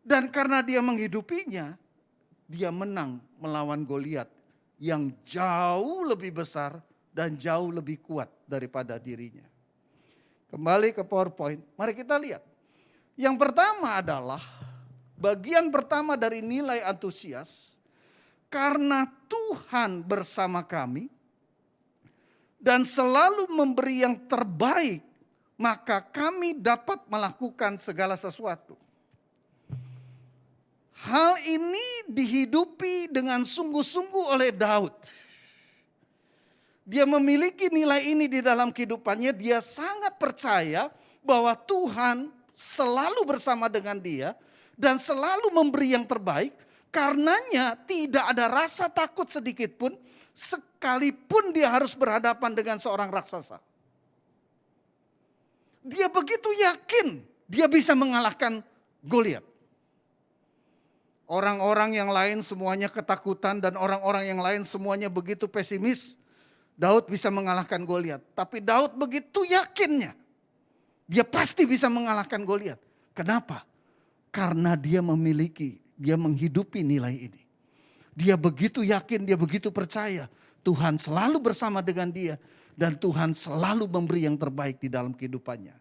dan karena dia menghidupinya dia menang melawan Goliat yang jauh lebih besar dan jauh lebih kuat daripada dirinya. Kembali ke PowerPoint, mari kita lihat. Yang pertama adalah bagian pertama dari nilai antusias. Karena Tuhan bersama kami dan selalu memberi yang terbaik, maka kami dapat melakukan segala sesuatu. Hal ini dihidupi dengan sungguh-sungguh oleh Daud. Dia memiliki nilai ini di dalam kehidupannya. Dia sangat percaya bahwa Tuhan selalu bersama dengan dia dan selalu memberi yang terbaik. Karenanya tidak ada rasa takut sedikit pun, sekalipun dia harus berhadapan dengan seorang raksasa. Dia begitu yakin dia bisa mengalahkan Goliat. Orang-orang yang lain semuanya ketakutan dan orang-orang yang lain semuanya begitu pesimis. Daud bisa mengalahkan Goliat, tapi Daud begitu yakinnya dia pasti bisa mengalahkan Goliat. Kenapa? Karena dia menghidupi nilai ini. Dia begitu yakin, dia begitu percaya Tuhan selalu bersama dengan dia dan Tuhan selalu memberi yang terbaik di dalam kehidupannya.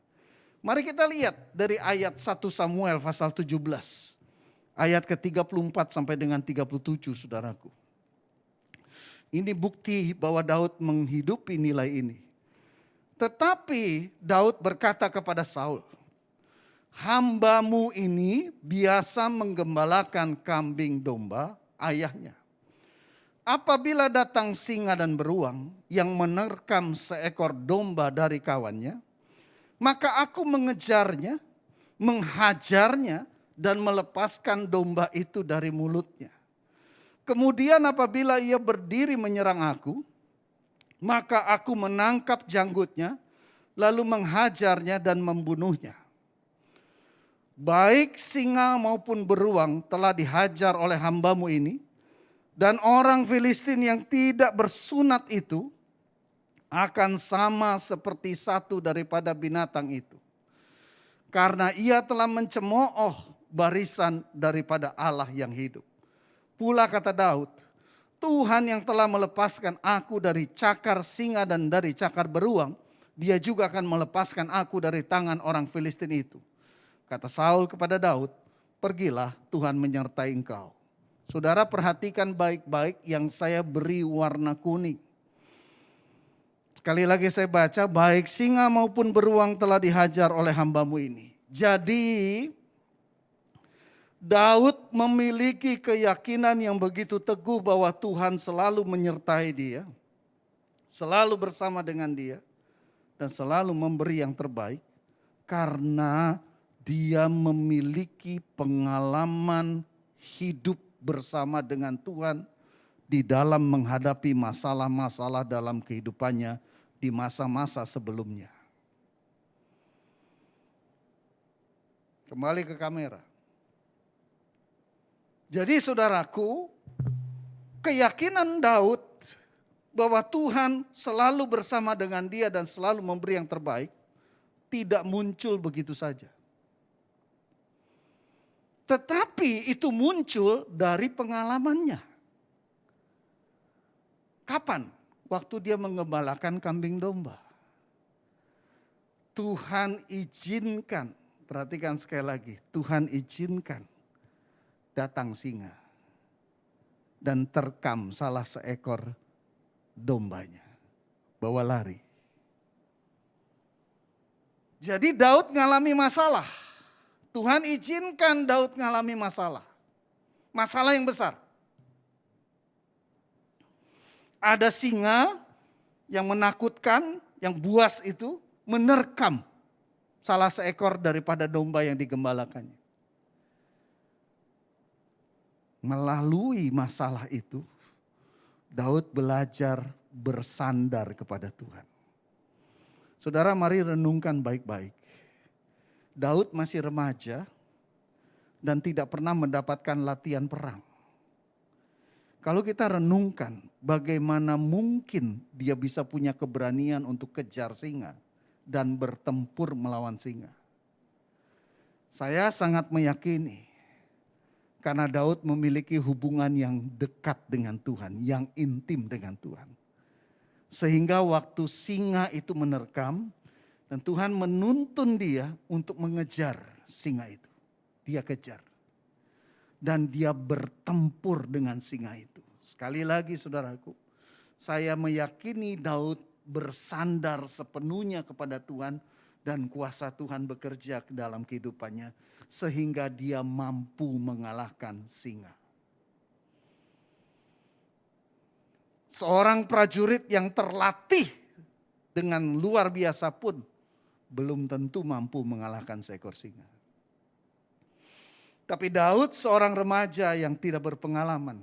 Mari kita lihat dari ayat 1 Samuel pasal 17. Ayat ke-34 sampai dengan 37, saudaraku. Ini bukti bahwa Daud menghidupi nilai ini. Tetapi Daud berkata kepada Saul, "Hambamu ini biasa menggembalakan kambing domba ayahnya. Apabila datang singa dan beruang yang menerkam seekor domba dari kawannya, maka aku mengejarnya, menghajarnya, dan melepaskan domba itu dari mulutnya. Kemudian apabila ia berdiri menyerang aku, maka aku menangkap janggutnya, lalu menghajarnya dan membunuhnya. Baik singa maupun beruang telah dihajar oleh hambamu ini, dan orang Filistin yang tidak bersunat itu akan sama seperti satu daripada binatang itu. Karena ia telah mencemooh barisan daripada Allah yang hidup. Pula kata Daud, Tuhan yang telah melepaskan aku dari cakar singa dan dari cakar beruang, dia juga akan melepaskan aku dari tangan orang Filistin itu. Kata Saul kepada Daud, pergilah, Tuhan menyertai engkau. Saudara, perhatikan baik-baik yang saya beri warna kuning. Sekali lagi saya baca, baik singa maupun beruang telah dihajar oleh hambamu ini. Jadi Daud memiliki keyakinan yang begitu teguh bahwa Tuhan selalu menyertai dia, selalu bersama dengan dia, dan selalu memberi yang terbaik karena dia memiliki pengalaman hidup bersama dengan Tuhan di dalam menghadapi masalah-masalah dalam kehidupannya di masa-masa sebelumnya. Kembali ke kamera. Jadi saudaraku, keyakinan Daud bahwa Tuhan selalu bersama dengan dia dan selalu memberi yang terbaik tidak muncul begitu saja. Tetapi itu muncul dari pengalamannya. Kapan? Waktu dia menggembalakan kambing domba. Tuhan izinkan, perhatikan sekali lagi, Tuhan izinkan datang singa dan terkam salah seekor dombanya, bawa lari. Jadi Daud ngalami masalah. Tuhan izinkan Daud ngalami masalah. Masalah yang besar. Ada singa yang menakutkan, yang buas itu menerkam salah seekor daripada domba yang digembalakannya. Melalui masalah itu, Daud belajar bersandar kepada Tuhan. Saudara, mari renungkan baik-baik. Daud masih remaja dan tidak pernah mendapatkan latihan perang. Kalau kita renungkan bagaimana mungkin dia bisa punya keberanian untuk kejar singa dan bertempur melawan singa. Saya sangat meyakini karena Daud memiliki hubungan yang dekat dengan Tuhan, yang intim dengan Tuhan. Sehingga waktu singa itu menerkam dan Tuhan menuntun dia untuk mengejar singa itu. Dia kejar. Dan dia bertempur dengan singa itu. Sekali lagi saudaraku, saya meyakini Daud bersandar sepenuhnya kepada Tuhan dan kuasa Tuhan bekerja dalam kehidupannya sehingga dia mampu mengalahkan singa. Seorang prajurit yang terlatih dengan luar biasa pun belum tentu mampu mengalahkan seekor singa. Tapi Daud seorang remaja yang tidak berpengalaman,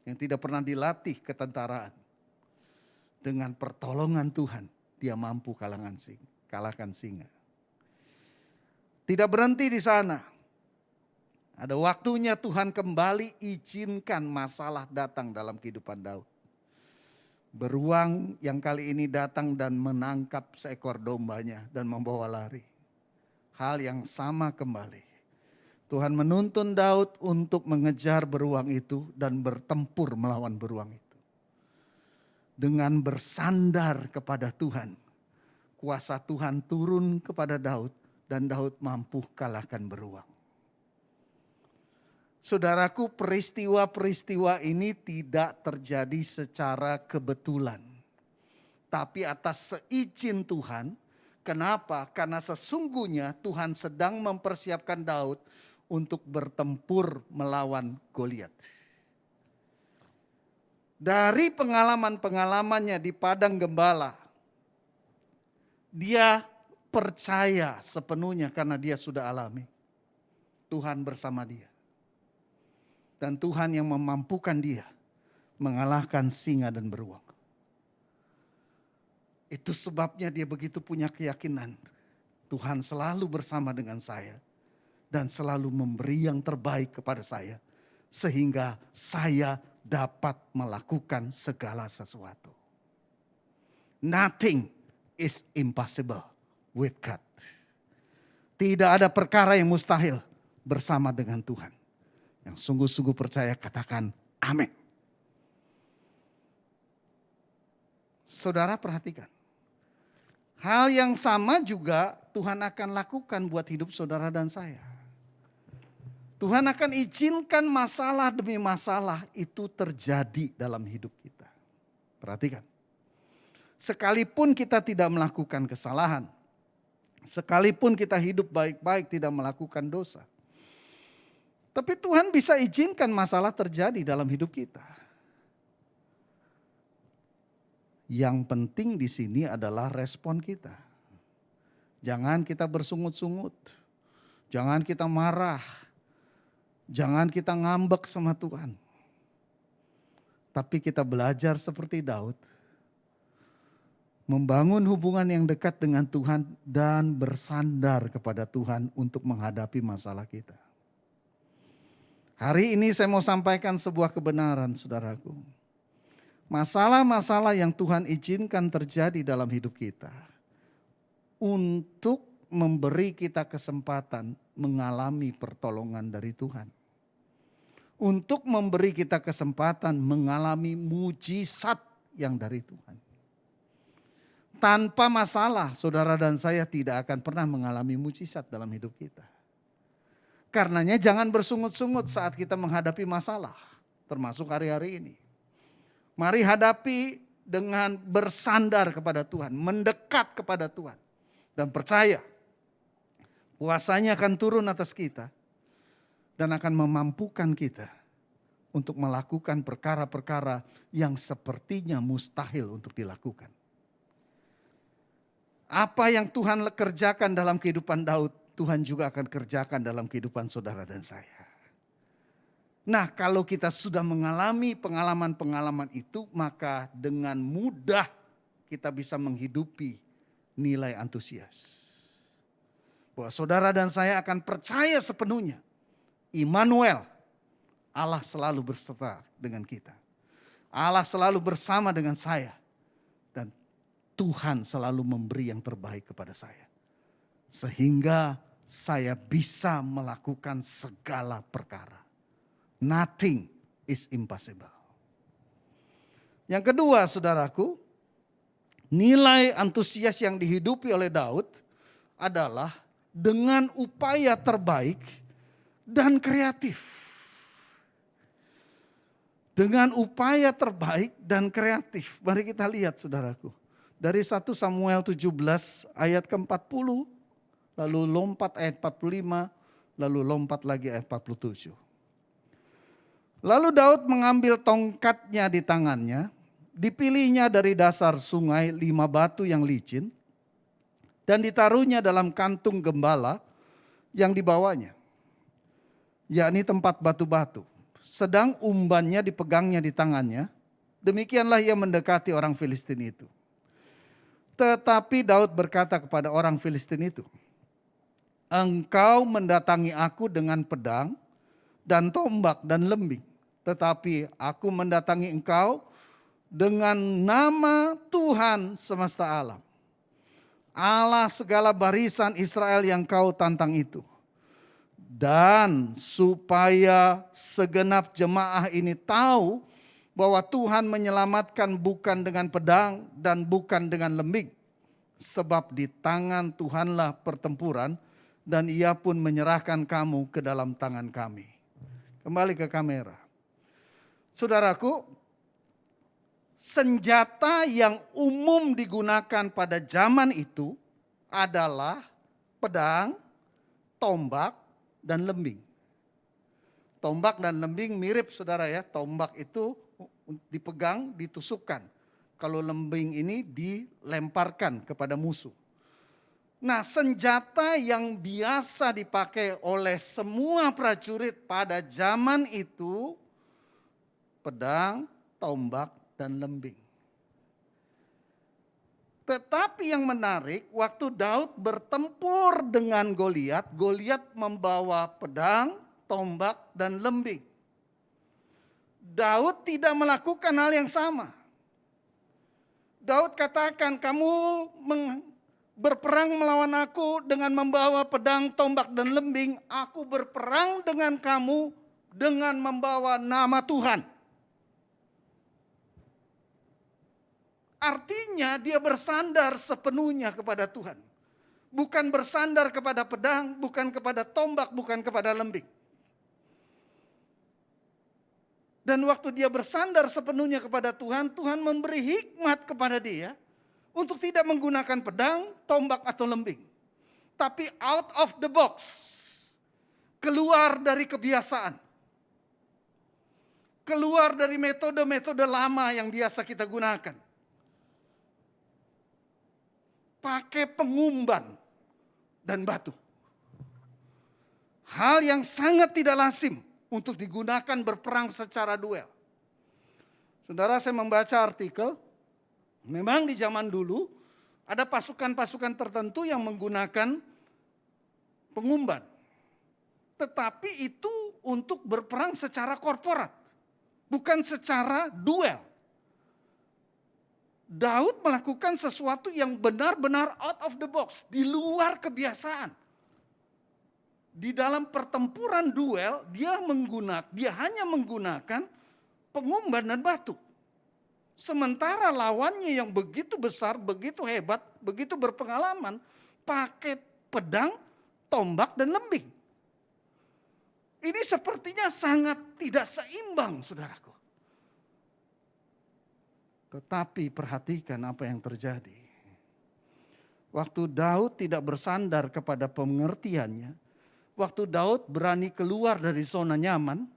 yang tidak pernah dilatih ketentaraan. Dengan pertolongan Tuhan, dia mampu kalahkan singa. Tidak berhenti di sana. Ada waktunya Tuhan kembali izinkan masalah datang dalam kehidupan Daud. Beruang yang kali ini datang dan menangkap seekor dombanya dan membawa lari. Hal yang sama kembali. Tuhan menuntun Daud untuk mengejar beruang itu dan bertempur melawan beruang itu. Dengan bersandar kepada Tuhan, kuasa Tuhan turun kepada Daud dan Daud mampu kalahkan beruang. Saudaraku, peristiwa-peristiwa ini tidak terjadi secara kebetulan. Tapi atas seizin Tuhan. Kenapa? Karena sesungguhnya Tuhan sedang mempersiapkan Daud untuk bertempur melawan Goliat. Dari pengalaman-pengalamannya di padang gembala, dia percaya sepenuhnya karena dia sudah alami. Tuhan bersama dia. Dan Tuhan yang memampukan dia mengalahkan singa dan beruang. Itu sebabnya dia begitu punya keyakinan. Tuhan selalu bersama dengan saya. Dan selalu memberi yang terbaik kepada saya. Sehingga saya dapat melakukan segala sesuatu. Nothing is impossible with God. Tidak ada perkara yang mustahil bersama dengan Tuhan. Yang sungguh-sungguh percaya katakan amin. Saudara perhatikan. Hal yang sama juga Tuhan akan lakukan buat hidup saudara dan saya. Tuhan akan izinkan masalah demi masalah itu terjadi dalam hidup kita. Perhatikan. Sekalipun kita tidak melakukan kesalahan. Sekalipun kita hidup baik-baik tidak melakukan dosa. Tapi Tuhan bisa izinkan masalah terjadi dalam hidup kita. Yang penting di sini adalah respon kita. Jangan kita bersungut-sungut. Jangan kita marah. Jangan kita ngambek sama Tuhan. Tapi kita belajar seperti Daud. Membangun hubungan yang dekat dengan Tuhan dan bersandar kepada Tuhan untuk menghadapi masalah kita. Hari ini saya mau sampaikan sebuah kebenaran, saudaraku. Masalah-masalah yang Tuhan izinkan terjadi dalam hidup kita. Untuk memberi kita kesempatan mengalami pertolongan dari Tuhan. Untuk memberi kita kesempatan mengalami mujizat yang dari Tuhan. Tanpa masalah, saudara dan saya tidak akan pernah mengalami mujizat dalam hidup kita. Karenanya jangan bersungut-sungut saat kita menghadapi masalah, termasuk hari-hari ini. Mari hadapi dengan bersandar kepada Tuhan, mendekat kepada Tuhan. Dan percaya, kuasanya akan turun atas kita dan akan memampukan kita untuk melakukan perkara-perkara yang sepertinya mustahil untuk dilakukan. Apa yang Tuhan kerjakan dalam kehidupan Daud, Tuhan juga akan kerjakan dalam kehidupan saudara dan saya. Nah, kalau kita sudah mengalami pengalaman-pengalaman itu, maka dengan mudah kita bisa menghidupi nilai antusias. Bahwa saudara dan saya akan percaya sepenuhnya. Immanuel, Allah selalu berserta dengan kita. Allah selalu bersama dengan saya. Dan Tuhan selalu memberi yang terbaik kepada saya. Sehingga saya bisa melakukan segala perkara. Nothing is impossible. Yang kedua, saudaraku, nilai antusias yang dihidupi oleh Daud adalah dengan upaya terbaik dan kreatif. Dengan upaya terbaik dan kreatif. Mari kita lihat, saudaraku. Dari 1 Samuel 17 ayat ke-40. Lalu lompat ayat 45, lalu lompat lagi ayat 47. Lalu Daud mengambil tongkatnya di tangannya Dipilihnya dari dasar sungai 5 batu yang licin dan ditaruhnya dalam kantung gembala yang dibawanya, yakni tempat batu-batu. Sedang umbannya dipegangnya di tangannya. Demikianlah ia mendekati orang Filistin itu. Tetapi Daud berkata kepada orang Filistin itu, "Engkau mendatangi aku dengan pedang dan tombak dan lembing. Tetapi aku mendatangi engkau dengan nama Tuhan semesta alam, Allah segala barisan Israel yang kau tantang itu. Dan supaya segenap jemaah ini tahu bahwa Tuhan menyelamatkan bukan dengan pedang dan bukan dengan lembing. Sebab di tangan Tuhanlah pertempuran dan ia pun menyerahkan kamu ke dalam tangan kami." Kembali ke kamera. Saudaraku, senjata yang umum digunakan pada zaman itu adalah pedang, tombak, dan lembing. Tombak dan lembing mirip saudara ya. Tombak itu dipegang, ditusukkan. Kalau lembing ini dilemparkan kepada musuh. Nah, senjata yang biasa dipakai oleh semua prajurit pada zaman itu pedang, tombak, dan lembing. Tetapi yang menarik, waktu Daud bertempur dengan Goliat, Goliat membawa pedang, tombak, dan lembing. Daud tidak melakukan hal yang sama. Daud katakan, "Kamu berperang melawan aku dengan membawa pedang, tombak, dan lembing. Aku berperang dengan kamu dengan membawa nama Tuhan." Artinya dia bersandar sepenuhnya kepada Tuhan. Bukan bersandar kepada pedang, bukan kepada tombak, bukan kepada lembing. Dan waktu dia bersandar sepenuhnya kepada Tuhan, Tuhan memberi hikmat kepada dia untuk tidak menggunakan pedang, tombak, atau lembing. Tapi out of the box. Keluar dari kebiasaan. Keluar dari metode-metode lama yang biasa kita gunakan. Pakai pengumban dan batu. Hal yang sangat tidak lazim untuk digunakan berperang secara duel. Saudara, saya membaca artikel, memang di zaman dulu ada pasukan-pasukan tertentu yang menggunakan pengumban. Tetapi itu untuk berperang secara korporat, bukan secara duel. Daud melakukan sesuatu yang benar-benar out of the box, di luar kebiasaan. Di dalam pertempuran duel, dia hanya menggunakan pengumban dan batu. Sementara lawannya yang begitu besar, begitu hebat, begitu berpengalaman, pakai pedang, tombak, dan lembing. Ini sepertinya sangat tidak seimbang, saudaraku. Tetapi perhatikan apa yang terjadi. Waktu Daud tidak bersandar kepada pengertiannya, waktu Daud berani keluar dari zona nyaman,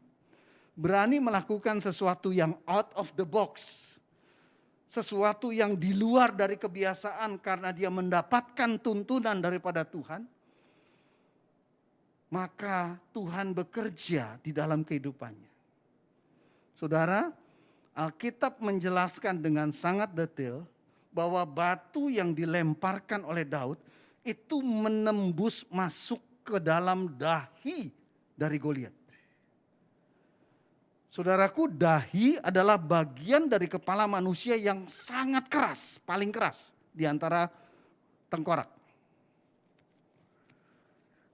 berani melakukan sesuatu yang out of the box, sesuatu yang di luar dari kebiasaan karena dia mendapatkan tuntunan daripada Tuhan, maka Tuhan bekerja di dalam kehidupannya. Saudara, Alkitab menjelaskan dengan sangat detail bahwa batu yang dilemparkan oleh Daud itu menembus masuk ke dalam dahi dari Goliat. Saudaraku, dahi adalah bagian dari kepala manusia yang sangat keras, paling keras di antara tengkorak.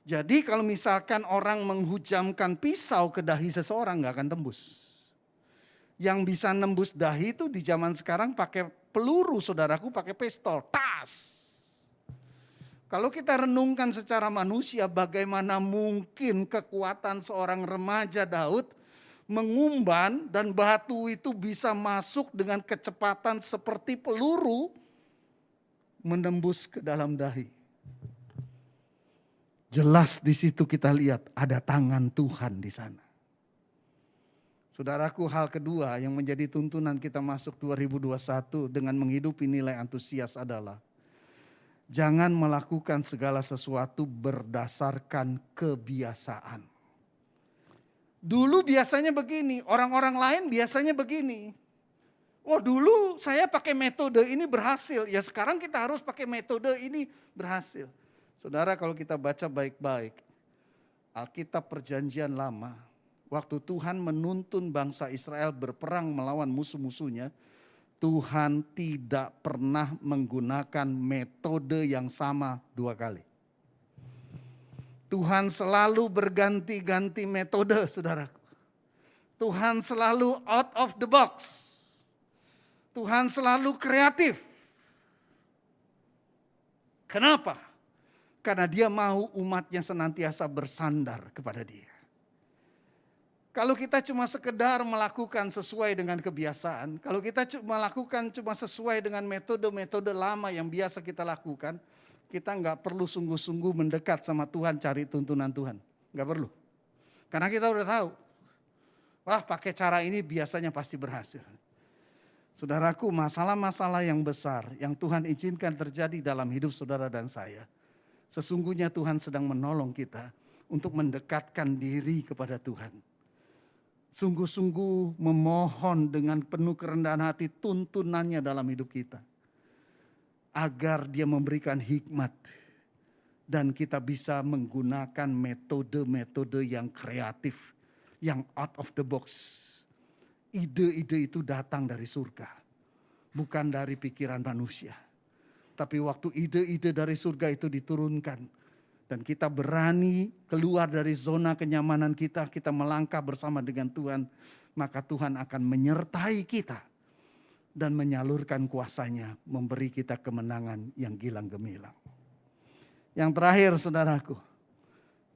Jadi kalau misalkan orang menghujamkan pisau ke dahi seseorang nggak akan tembus. Yang bisa nembus dahi itu di zaman sekarang pakai peluru, saudaraku, pakai pistol, tas. Kalau kita renungkan secara manusia, bagaimana mungkin kekuatan seorang remaja Daud mengumban dan batu itu bisa masuk dengan kecepatan seperti peluru menembus ke dalam dahi. Jelas di situ kita lihat ada tangan Tuhan di sana. Saudaraku, hal kedua yang menjadi tuntunan kita masuk 2021 dengan menghidupi nilai antusias adalah jangan melakukan segala sesuatu berdasarkan kebiasaan. Dulu biasanya begini, orang-orang lain biasanya begini. Oh dulu saya pakai metode ini berhasil, ya sekarang kita harus pakai metode ini berhasil. Saudara, kalau kita baca baik-baik Alkitab Perjanjian Lama, waktu Tuhan menuntun bangsa Israel berperang melawan musuh-musuhnya, Tuhan tidak pernah menggunakan metode yang sama 2 kali. Tuhan selalu berganti-ganti metode, saudaraku. Tuhan selalu out of the box. Tuhan selalu kreatif. Kenapa? Karena dia mau umatnya senantiasa bersandar kepada dia. Kalau kita cuma sekedar melakukan sesuai dengan kebiasaan, kalau kita melakukan cuma sesuai dengan metode-metode lama yang biasa kita lakukan, kita nggak perlu sungguh-sungguh mendekat sama Tuhan cari tuntunan Tuhan. Nggak perlu. Karena kita udah tahu, wah pakai cara ini biasanya pasti berhasil. Saudaraku, masalah-masalah yang besar yang Tuhan izinkan terjadi dalam hidup saudara dan saya, sesungguhnya Tuhan sedang menolong kita untuk mendekatkan diri kepada Tuhan. Sungguh-sungguh memohon dengan penuh kerendahan hati tuntunannya dalam hidup kita. Agar dia memberikan hikmat dan kita bisa menggunakan metode-metode yang kreatif, yang out of the box. Ide-ide itu datang dari surga, bukan dari pikiran manusia. Tapi waktu ide-ide dari surga itu diturunkan dan kita berani keluar dari zona kenyamanan kita, kita melangkah bersama dengan Tuhan, maka Tuhan akan menyertai kita dan menyalurkan kuasanya, memberi kita kemenangan yang gilang gemilang. Yang terakhir saudaraku,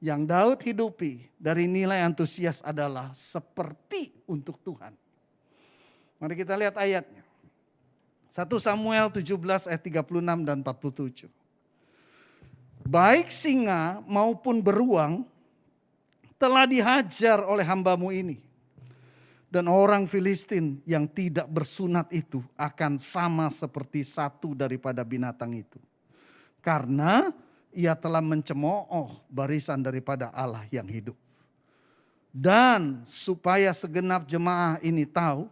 yang Daud hidupi dari nilai antusias adalah seperti untuk Tuhan. Mari kita lihat ayatnya. 1 Samuel 17 ayat 36 dan 47. Baik singa maupun beruang telah dihajar oleh hambamu ini. Dan orang Filistin yang tidak bersunat itu akan sama seperti satu daripada binatang itu. Karena ia telah mencemooh barisan daripada Allah yang hidup. Dan supaya segenap jemaah ini tahu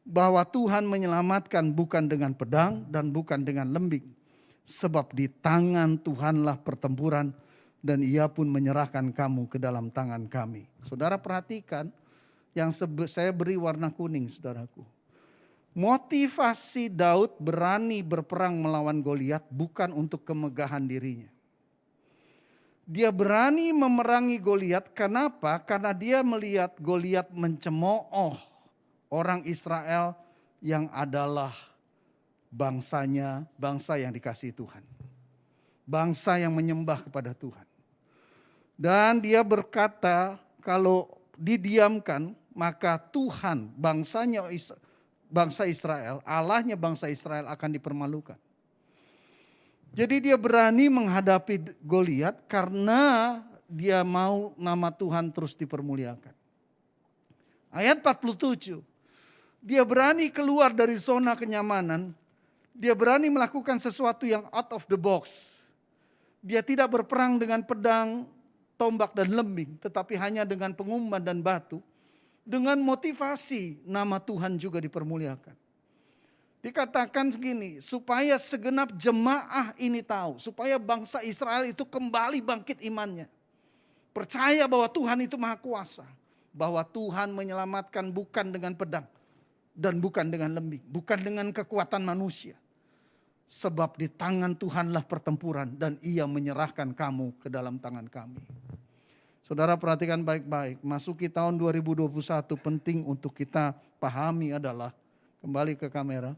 bahwa Tuhan menyelamatkan bukan dengan pedang dan bukan dengan lembing. Sebab di tangan Tuhanlah pertempuran dan ia pun menyerahkan kamu ke dalam tangan kami. Saudara perhatikan yang saya beri warna kuning saudaraku. Motivasi Daud berani berperang melawan Goliat bukan untuk kemegahan dirinya. Dia berani memerangi Goliat, kenapa? Karena dia melihat Goliat mencemooh orang Israel yang adalah bangsanya, bangsa yang dikasihi Tuhan. Bangsa yang menyembah kepada Tuhan. Dan dia berkata kalau didiamkan maka Tuhan bangsa Israel, Allahnya bangsa Israel akan dipermalukan. Jadi dia berani menghadapi Goliat karena dia mau nama Tuhan terus dipermuliakan. Ayat 47. Dia berani keluar dari zona kenyamanan. Dia berani melakukan sesuatu yang out of the box. Dia tidak berperang dengan pedang, tombak dan lembing. Tetapi hanya dengan pengumban dan batu. Dengan motivasi nama Tuhan juga dipermuliakan. Dikatakan segini, supaya segenap jemaah ini tahu. Supaya bangsa Israel itu kembali bangkit imannya. Percaya bahwa Tuhan itu maha kuasa. Bahwa Tuhan menyelamatkan bukan dengan pedang. Dan bukan dengan lembing, bukan dengan kekuatan manusia. Sebab di tangan Tuhanlah pertempuran dan ia menyerahkan kamu ke dalam tangan kami. Saudara perhatikan baik-baik, masuki tahun 2021 penting untuk kita pahami adalah, kembali ke kamera.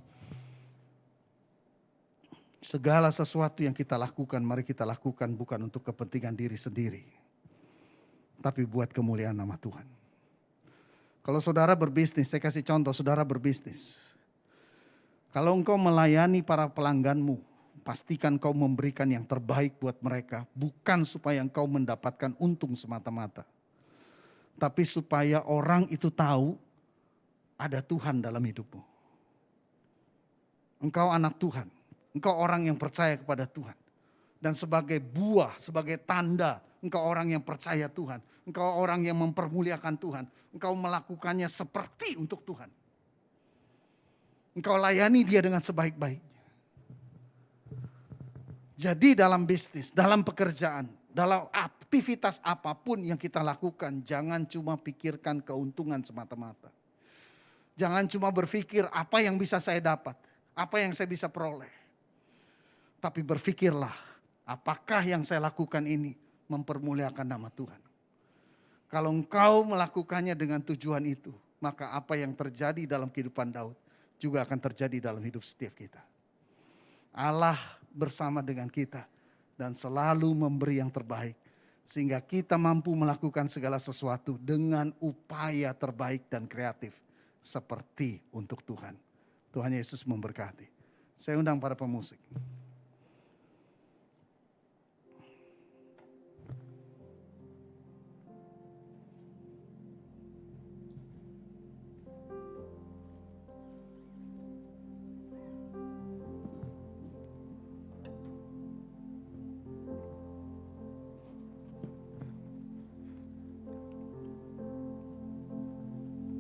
Segala sesuatu yang kita lakukan, mari kita lakukan bukan untuk kepentingan diri sendiri. Tapi buat kemuliaan nama Tuhan. Kalau saudara berbisnis, saya kasih contoh, saudara berbisnis. Kalau engkau melayani para pelangganmu, pastikan kau memberikan yang terbaik buat mereka. Bukan supaya engkau mendapatkan untung semata-mata. Tapi supaya orang itu tahu ada Tuhan dalam hidupmu. Engkau anak Tuhan. Engkau orang yang percaya kepada Tuhan. Dan sebagai buah, sebagai tanda, engkau orang yang percaya Tuhan. Engkau orang yang mempermuliakan Tuhan. Engkau melakukannya seperti untuk Tuhan. Engkau layani dia dengan sebaik-baiknya. Jadi dalam bisnis, dalam pekerjaan, dalam aktivitas apapun yang kita lakukan, jangan cuma pikirkan keuntungan semata-mata. Jangan cuma berpikir apa yang bisa saya dapat, apa yang saya bisa peroleh. Tapi berpikirlah, apakah yang saya lakukan ini mempermuliakan nama Tuhan. Kalau engkau melakukannya dengan tujuan itu, maka apa yang terjadi dalam kehidupan Daud juga akan terjadi dalam hidup setiap kita. Allah bersama dengan kita dan selalu memberi yang terbaik. Sehingga kita mampu melakukan segala sesuatu dengan upaya terbaik dan kreatif. Seperti untuk Tuhan. Tuhan Yesus memberkati. Saya undang para pemusik.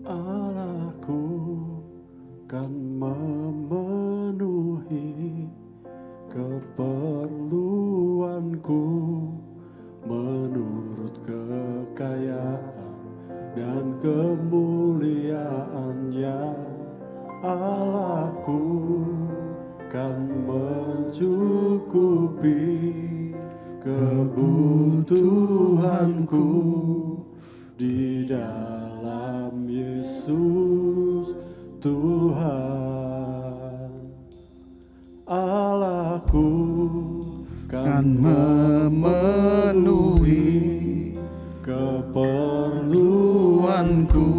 Allahku kan memenuhi keperluanku menurut kekayaan dan kemuliaannya. Allahku kan mencukupi kebutuhanku di dalam Yesus Tuhan. Allahku kan memenuhi keperluanku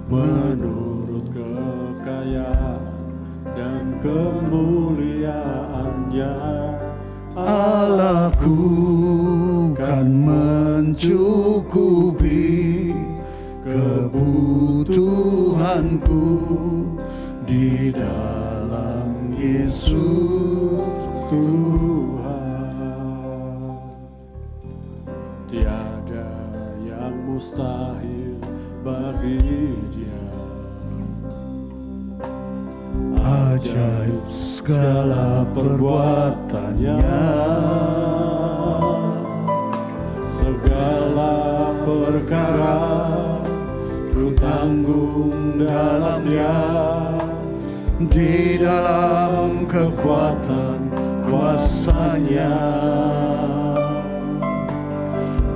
menurut kekayaan dan kemuliaannya. Allahku kan mencukupi kebutuhanku di dalam Yesus Tuhan. Tiada yang mustahil bagi Dia. ajaib segala perbuatannya, segala perkara ku tanggung dalamnya, di dalam kekuatan kuasa-Nya,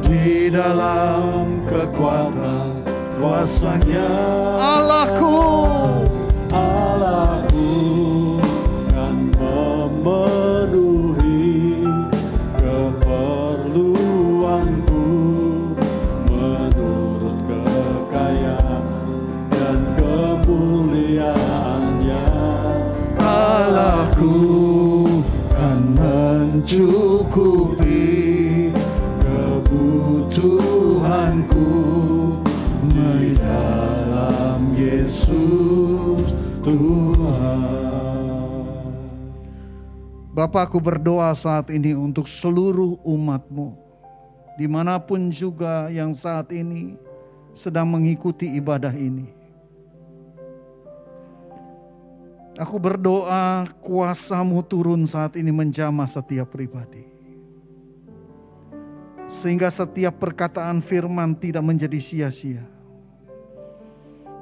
di dalam kekuatan kuasa-Nya. Allahku kan memenuhi keperluanku menurut kekayaan dan kemuliaannya. Allahku kan mencukupi kebutuhanku di dalam Yesus Tuhan. Bapa, aku berdoa saat ini untuk seluruh umat-Mu, dimanapun juga yang saat ini sedang mengikuti ibadah ini. Aku berdoa kuasa-Mu turun saat ini menjamah setiap pribadi. Sehingga setiap perkataan firman tidak menjadi sia-sia.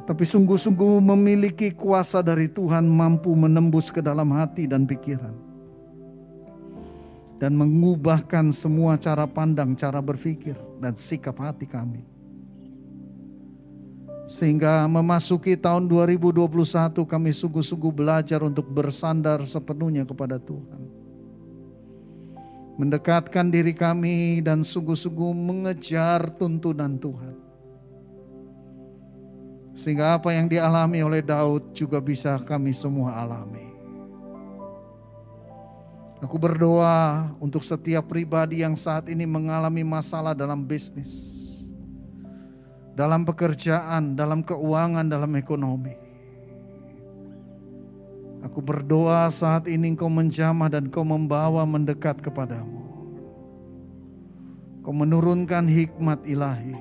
Tapi sungguh-sungguh memiliki kuasa dari Tuhan, mampu menembus ke dalam hati dan pikiran. Dan mengubahkan semua cara pandang, cara berpikir dan sikap hati kami. Sehingga memasuki tahun 2021 kami sungguh-sungguh belajar untuk bersandar sepenuhnya kepada Tuhan. Mendekatkan diri kami dan sungguh-sungguh mengejar tuntunan Tuhan. Sehingga apa yang dialami oleh Daud juga bisa kami semua alami. Aku berdoa untuk setiap pribadi yang saat ini mengalami masalah dalam bisnis, dalam pekerjaan, dalam keuangan, dalam ekonomi. Aku berdoa saat ini Engkau menjamah dan Engkau membawa mendekat kepadamu. Engkau menurunkan hikmat ilahi.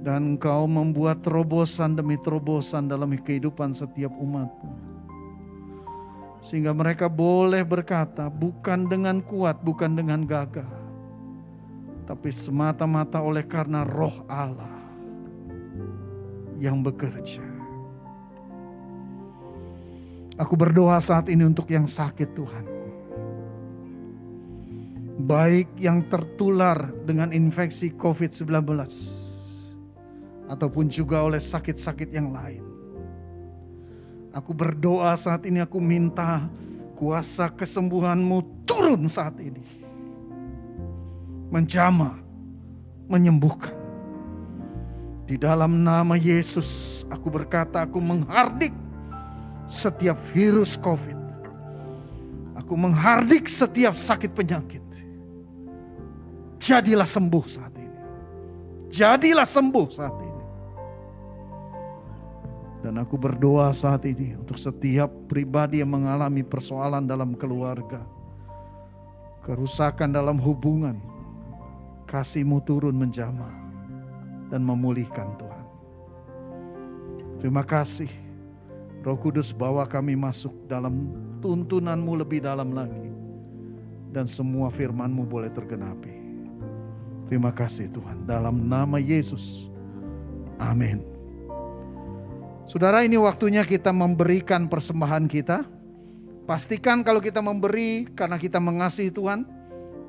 Dan Engkau membuat terobosan demi terobosan dalam kehidupan setiap umat-Mu. Sehingga mereka boleh berkata bukan dengan kuat, bukan dengan gagah, tapi semata-mata oleh karena Roh Allah yang bekerja. Aku berdoa saat ini untuk yang sakit Tuhan. Baik yang tertular dengan infeksi COVID-19 ataupun juga oleh sakit-sakit yang lain. Aku berdoa saat ini, aku minta kuasa kesembuhan-Mu turun saat ini. Menjamah, menyembuhkan. Di dalam nama Yesus, aku berkata, aku menghardik setiap virus COVID. Aku menghardik setiap sakit penyakit. Jadilah sembuh saat ini. Jadilah sembuh saat ini. Dan aku berdoa saat ini untuk setiap pribadi yang mengalami persoalan dalam keluarga, kerusakan dalam hubungan, kasih-Mu turun menjamah dan memulihkan Tuhan. Terima kasih Roh Kudus, bawa kami masuk dalam tuntunan-Mu lebih dalam lagi. Dan semua firman-Mu boleh tergenapi. Terima kasih Tuhan, dalam nama Yesus. Amin. Saudara, ini waktunya kita memberikan persembahan kita. Pastikan kalau kita memberi karena kita mengasihi Tuhan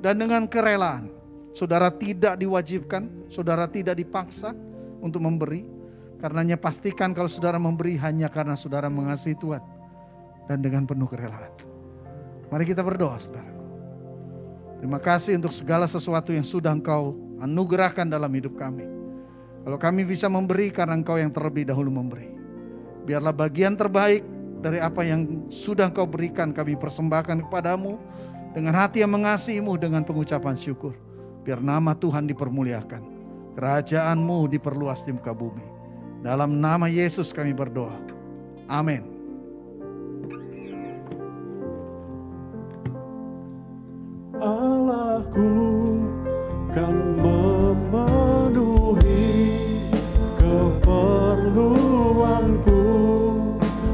dan dengan kerelaan. Saudara tidak diwajibkan, saudara tidak dipaksa untuk memberi. Karenanya pastikan kalau saudara memberi hanya karena saudara mengasihi Tuhan dan dengan penuh kerelaan. Mari kita berdoa, saudaraku. Terima kasih untuk segala sesuatu yang sudah Engkau anugerahkan dalam hidup kami. Kalau kami bisa memberi karena Engkau yang terlebih dahulu memberi. Biarlah bagian terbaik dari apa yang sudah Engkau berikan kami persembahkan kepadamu dengan hati yang mengasihi-Mu, dengan pengucapan syukur. Biar nama Tuhan dipermuliakan, kerajaan-Mu diperluas di muka bumi. Dalam nama Yesus kami berdoa. Amin. Allahku kan memenuhi keperluanku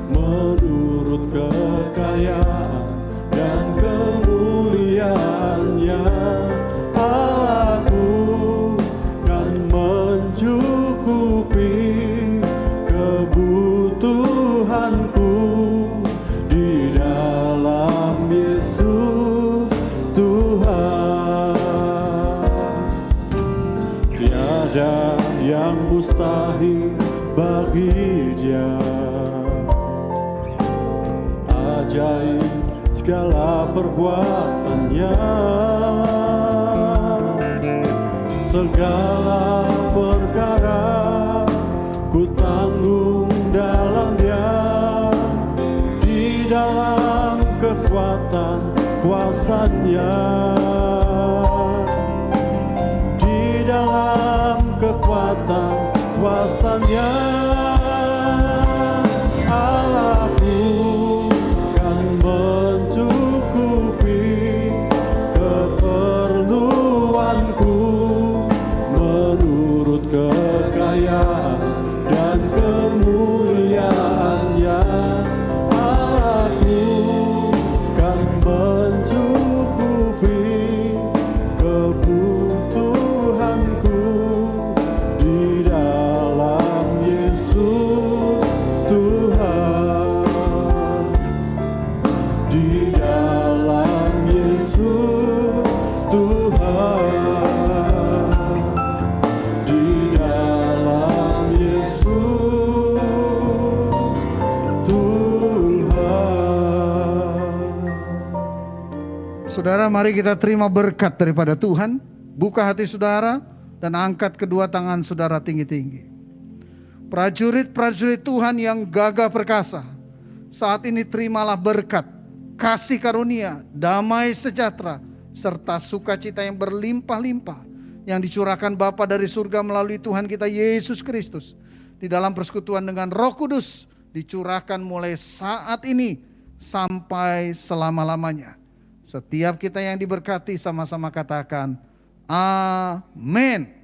menurut kekayaan dan kemuliaan-Nya. Allahku kan mencukupi kebutuhanku di dalam Yesus Tuhan. Tiada yang mustahil bagi Dia. Ajaib segala perbuatan-Nya, segala perkara ku tanggung dalam Dia, di dalam kekuatan kuasa-Nya, di dalam kekuatan kuasa-Nya. Allahku kan mencukupi keperluanku menurut kekayaan dan kemuliaan-Nya. Allahku kan mencukupi kebutuhanku di dalam Yesus Tuhan, di dalam Yesus Tuhan, di dalam Yesus Tuhan. Saudara, mari kita terima berkat daripada Tuhan. Buka hati saudara dan angkat kedua tangan saudara tinggi-tinggi. Prajurit-prajurit Tuhan yang gagah perkasa, saat ini terimalah berkat, kasih karunia, damai sejahtera, serta sukacita yang berlimpah-limpah yang dicurahkan Bapa dari surga melalui Tuhan kita Yesus Kristus, di dalam persekutuan dengan Roh Kudus, dicurahkan mulai saat ini sampai selama-lamanya. Setiap kita yang diberkati sama-sama katakan, amin.